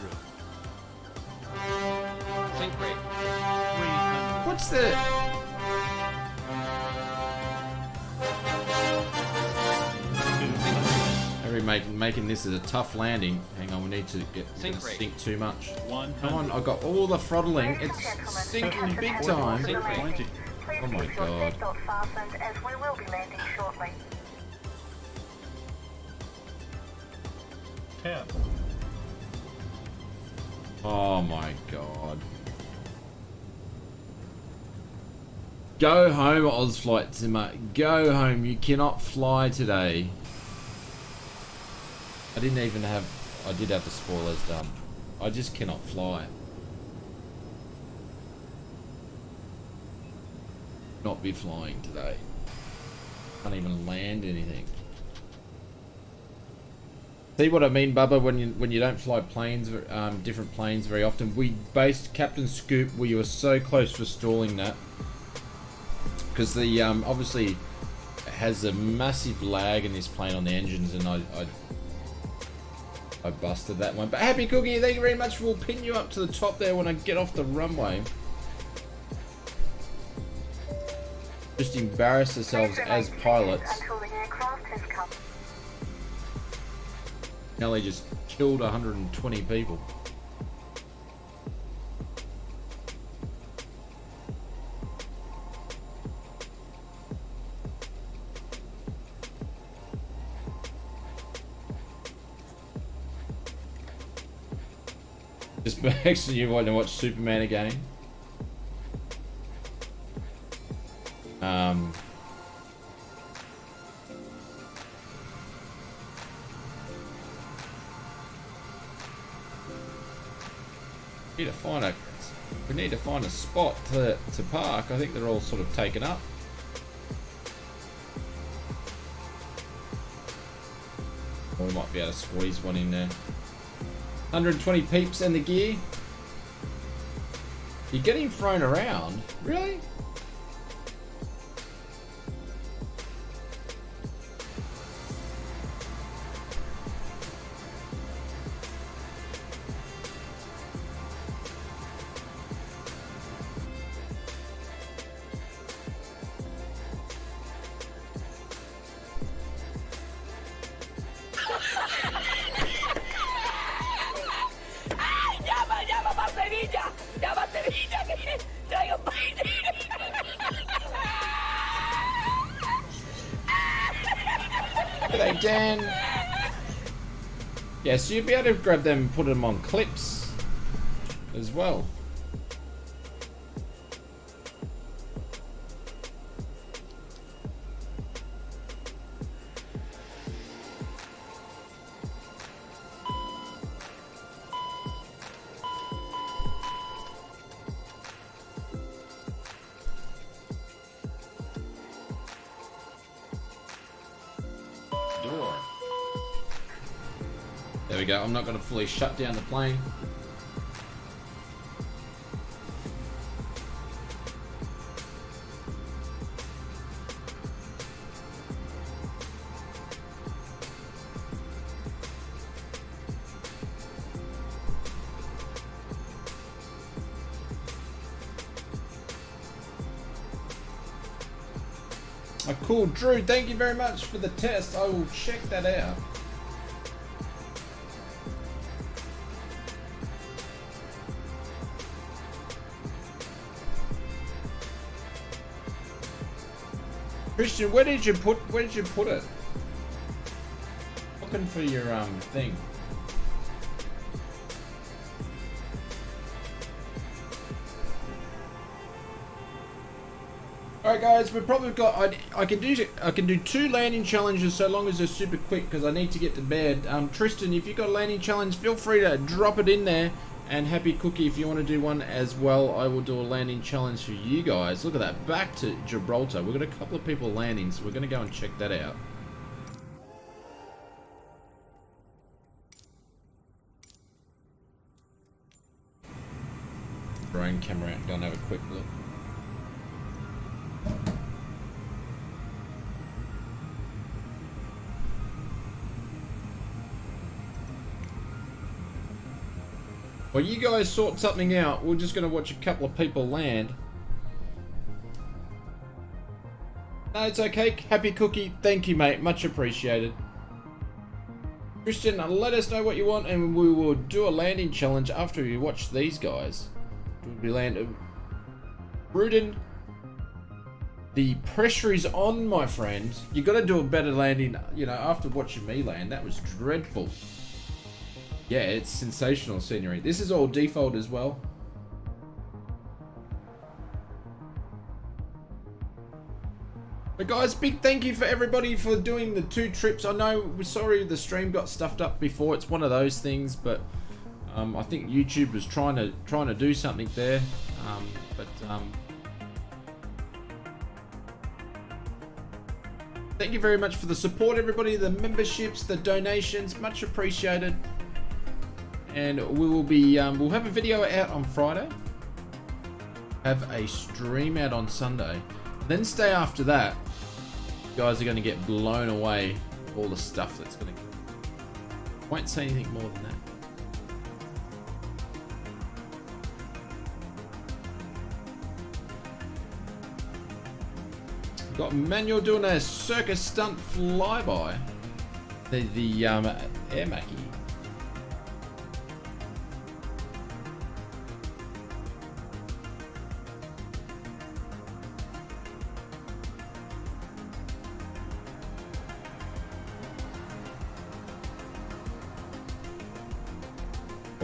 Sink rate 300. What's the... Harry making this as a tough landing. Hang on, we need to get Sink rate. sink too much. 100. Come on, I got all the throttling. It's sinking big time. Sink rate 20. Please Oh my keep your God. seatbelt fastened as we will be landing shortly. 10. Oh my god. Go home, Ozflight Zimmer. Go home. You cannot fly today. I did have the spoilers done. I just cannot fly. Not be flying today. Can't even land anything. See what I mean, Bubba, when you don't fly planes, different planes very often. We based Captain Scoop, we were so close to stalling that. Because the, obviously, it has a massive lag in this plane on the engines, and I busted that one. But Happy Cookie, thank you very much. We'll pin you up to the top there when I get off the runway. Just embarrass ourselves as pilots. Until the aircraft has come. Nelly just killed 120 people. Just actually, you want to watch Superman again? We need to find a spot to park. I think they're all sort of taken up. Or we might be able to squeeze one in there. 120 peeps and the gear. You're getting thrown around? Really? G'day, Dan. Yeah, so you'd be able to grab them and put them on clips as well. Door. There we go. I'm not going to fully shut down the plane. Oh, cool. Drew, thank you very much for the test. I will check that out. Christian, where did you put it? Looking for your thing. Alright guys, we've probably got I can do 2 landing challenges so long as they're super quick because I need to get to bed. Tristan, if you've got a landing challenge, feel free to drop it in there. And Happy Cookie, if you want to do one as well, I will do a landing challenge for you guys. Look at that, back to Gibraltar. We've got a couple of people landing, so we're going to go and check that out. Drone camera out, go and have a quick look. Well, you guys sort something out. We're just going to watch a couple of people land. No, it's okay. Happy Cookie, thank you, mate. Much appreciated. Christian, let us know what you want, and we will do a landing challenge after we watch these guys. We land. Rudin, the pressure is on, my friend. You got to do a better landing. You know, after watching me land, that was dreadful. Yeah, it's sensational scenery. This is all default as well. But guys, big thank you for everybody for doing the 2 trips. I know, we're sorry the stream got stuffed up before. It's one of those things, but I think YouTube was trying to do something there. Thank you very much for the support, everybody. The memberships, the donations, much appreciated. And we will be, we'll have a video out on Friday. Have a stream out on Sunday. Then stay after that. You guys are going to get blown away with all the stuff that's going to... Won't say anything more than that. Got Manuel doing a circus stunt flyby. The air mackie.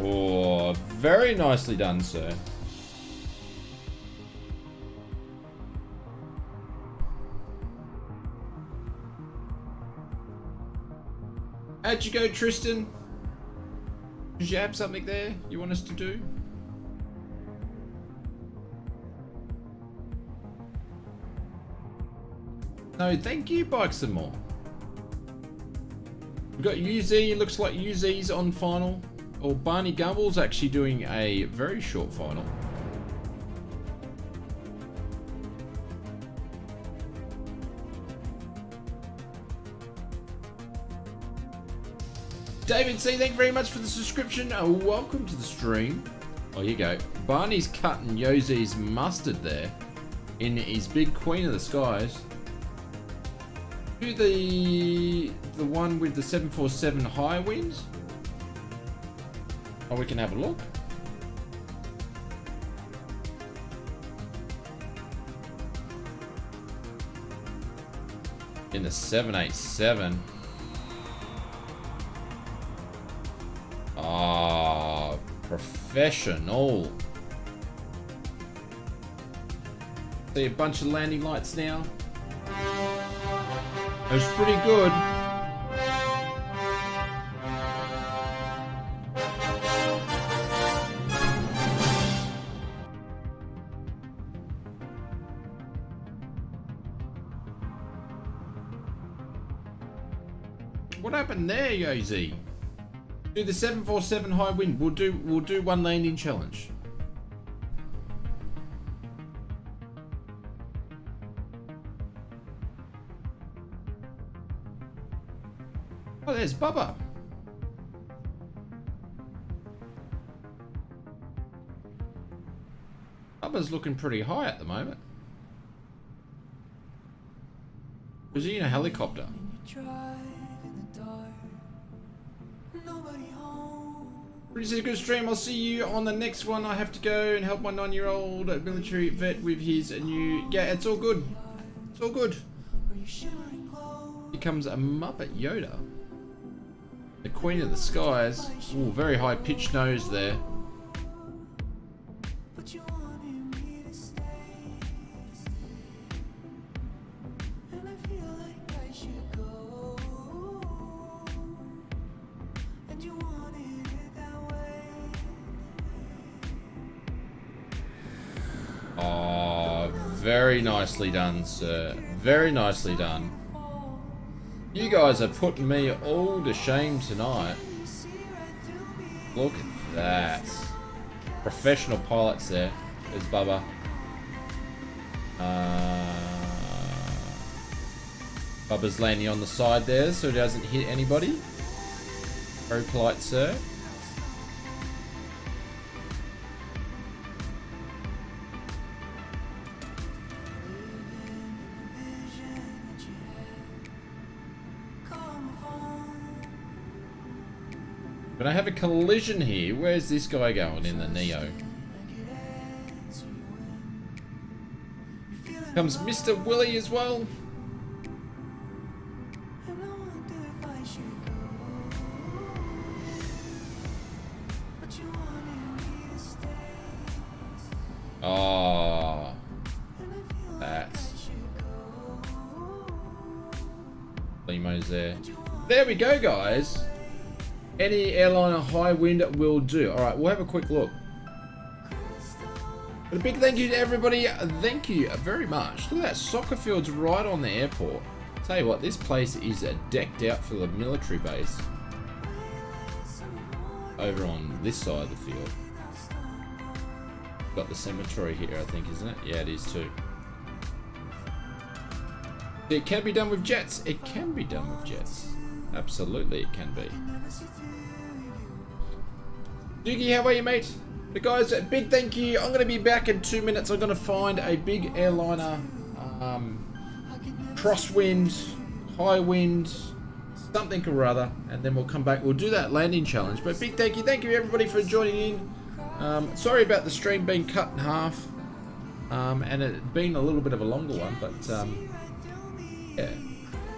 Oh, very nicely done, sir. How'd you go, Tristan? Did you have something there you want us to do? No, thank you, Bikes and More. We've got UZ, looks like UZ's on final. Or Barney Gumble's actually doing a very short final. David C, thank you very much for the subscription. Welcome to the stream. Oh, here you go. Barney's cutting Yozi's mustard there in his big Queen of the Skies. Do the one with the 747 high winds. Oh, we can have a look. In the 787. Ah, professional. See a bunch of landing lights now. It was pretty good. What happened there, Yozi? Do the 747 high wind. We'll do one landing challenge. Oh, there's Bubba. Bubba's looking pretty high at the moment. Was he in a helicopter? This is a good stream. I'll see you on the next one. I have to go and help my 9-year-old military vet with his new... Yeah, it's all good. It's all good. Here comes a Muppet Yoda. The Queen of the Skies. Ooh, very high pitched nose there. Oh, very nicely done, sir. Very nicely done. You guys are putting me all to shame tonight. Look at that. Professional pilots there. There's Bubba. Bubba's landing on the side there so he doesn't hit anybody. Very polite, sir. But I have a collision here. Where's this guy going in the Neo? Comes Mr. Willie as well. Oh, that's Limo's there. There we go, guys. Any airliner high wind will do. Alright, we'll have a quick look. But a big thank you to everybody. Thank you very much. Look at that, soccer field's right on the airport. Tell you what, this place is decked out for the military base. Over on this side of the field. Got the cemetery here, I think, isn't it? Yeah, it is too. It can be done with jets. It can be done with jets. Absolutely, it can be. Doogie, how are you, mate? But guys, a big thank you. I'm going to be back in 2 minutes. I'm going to find a big airliner, crosswind, high wind, something or other, and then we'll come back. We'll do that landing challenge. But big thank you everybody for joining in. Sorry about the stream being cut in half, and it being a little bit of a longer one, but yeah.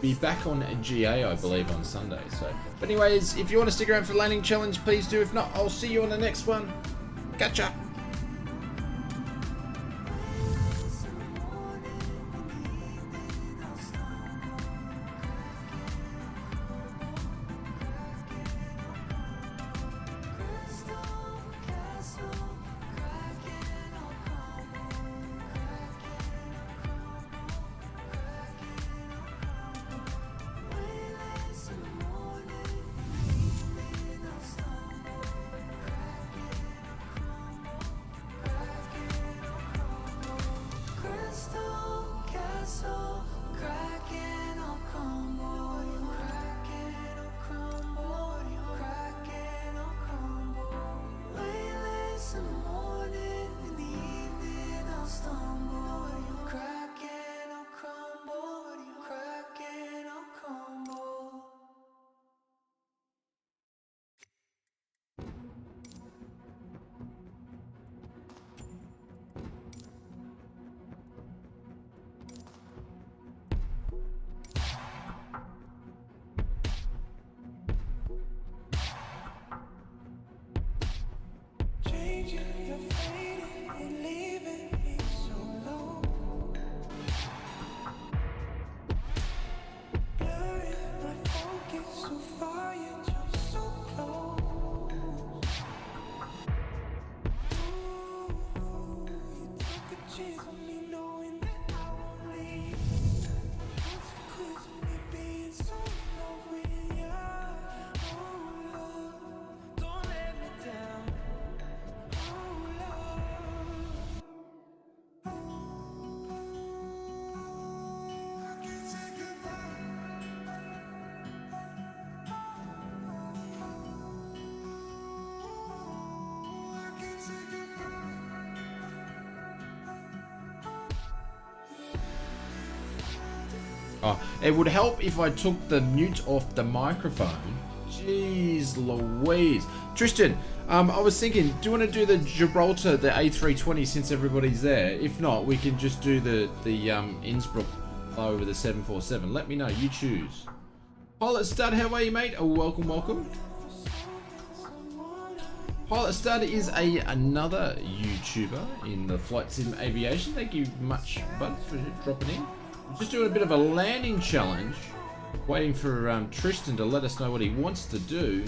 Be back on GA, I believe, on Sunday. So, but anyways, if you want to stick around for the landing challenge, please do. If not, I'll see you on the next one. Gotcha. Oh, it would help if I took the mute off the microphone. Jeez Louise. Tristan, I was thinking, do you want to do the Gibraltar, the A320 since everybody's there? If not, we can just do the Innsbruck over the 747. Let me know, you choose. Pilot Stud, how are you, mate? Oh, welcome, welcome. Pilot Stud is another YouTuber in the flight sim aviation. Thank you much, bud, for dropping in. I'm just doing a bit of a landing challenge. Waiting for Tristan to let us know what he wants to do.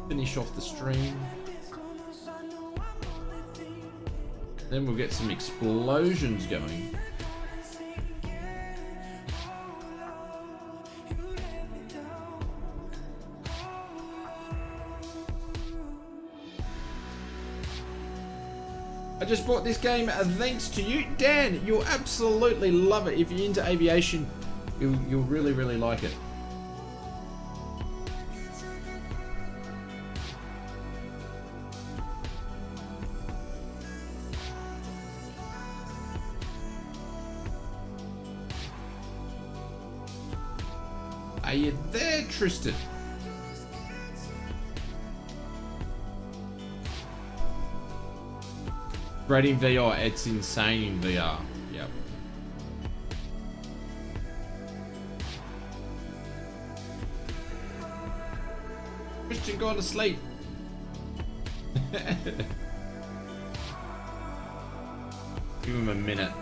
Finish off the stream. Then we'll get some explosions going. I just bought this game thanks to you. Dan, you'll absolutely love it. If you're into aviation, you'll really, really like it. Are you there, Tristan? Great in VR, it's insane in VR. Yep. Christian gone to sleep. Give him a minute.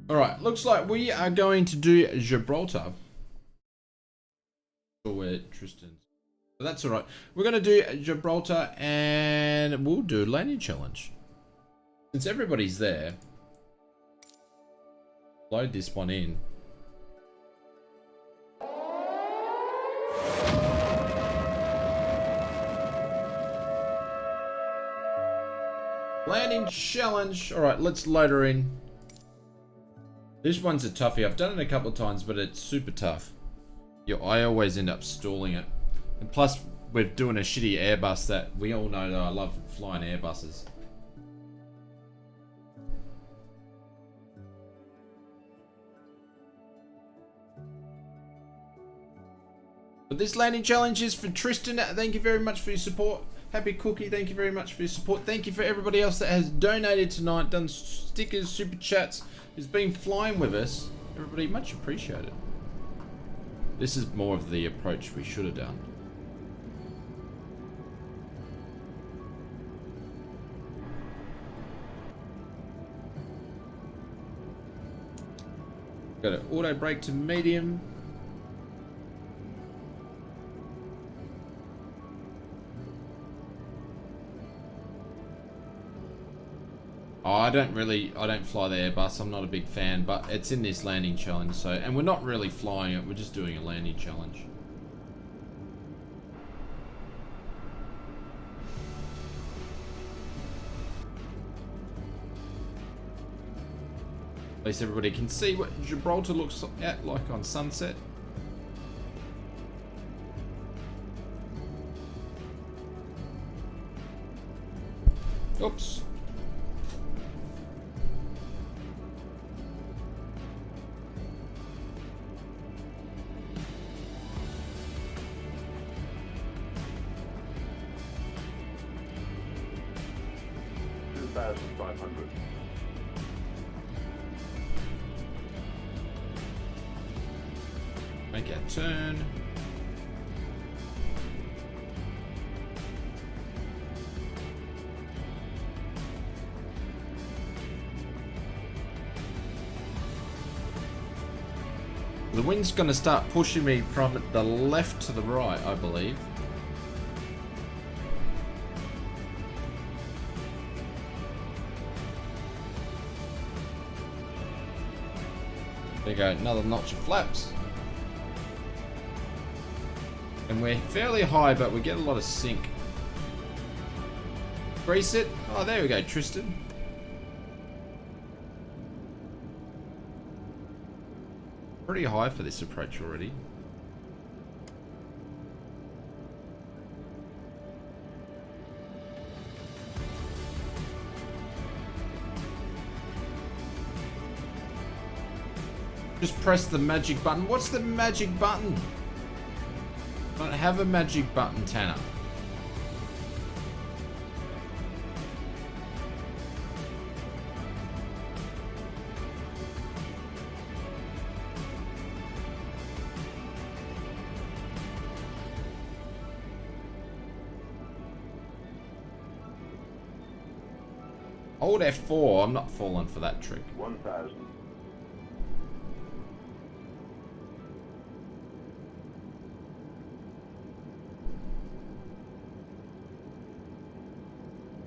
Alright, looks like we are going to do Gibraltar. Where Tristan's. But that's alright. We're going to do Gibraltar and we'll do a landing challenge. Since everybody's there, load this one in. Landing challenge. Alright, let's load her in. This one's a toughie. I've done it a couple of times, but it's super tough. I always end up stalling it. And plus, we're doing a shitty Airbus that we all know that I love flying Airbuses. But this landing challenge is for Tristan. Thank you very much for your support. Happy Cookie, thank you very much for your support. Thank you for everybody else that has donated tonight, done stickers, super chats, has been flying with us. Everybody, much appreciated. This is more of the approach we should have done. Got an auto brake to medium. Oh, I don't fly the Airbus. I'm not a big fan, but it's in this landing challenge. So, and we're not really flying it. We're just doing a landing challenge. At least everybody can see what Gibraltar looks like on sunset. Oops. Make a turn. The wind's going to start pushing me from the left to the right, I believe. There you go, another notch of flaps. And we're fairly high, but we get a lot of sink. Grease it. Oh, there we go, Tristan. Pretty high for this approach already. Just press the magic button. What's the magic button? I don't have a magic button, Tanner. Hold F4. I'm not falling for that trick. 1,000.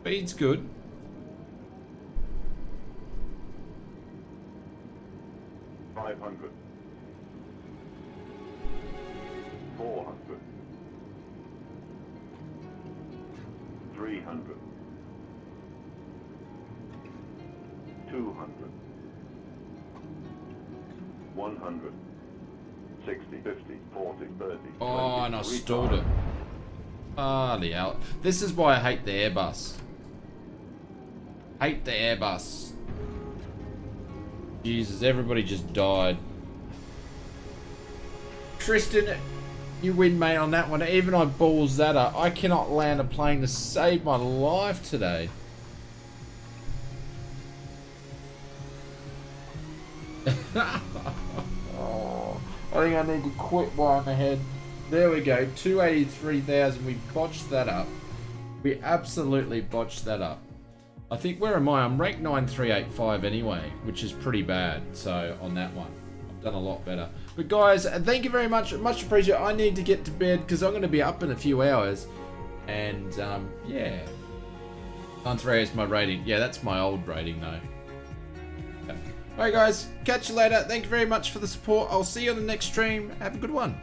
Speed's good. $500. 400. 300. 200. 100. 60, 50, 40, 30. Oh, 20, and I three stalled times. it. Ah, the hell. This is why I hate the Airbus. Hate the Airbus. Jesus, everybody just died. Tristan, you win, mate, on that one. Even I balls that up. I cannot land a plane to save my life today. Oh, I think I need to quit while I'm ahead. There we go, 283,000. We botched that up. We absolutely botched that up. I think, where am I? I'm ranked 9385 anyway, which is pretty bad. So on that one, I've done a lot better. But guys, thank you very much. Much appreciated. I need to get to bed because I'm going to be up in a few hours. And yeah, 93 is my rating. Yeah, that's my old rating though. Okay. Alright guys, catch you later. Thank you very much for the support. I'll see you on the next stream. Have a good one.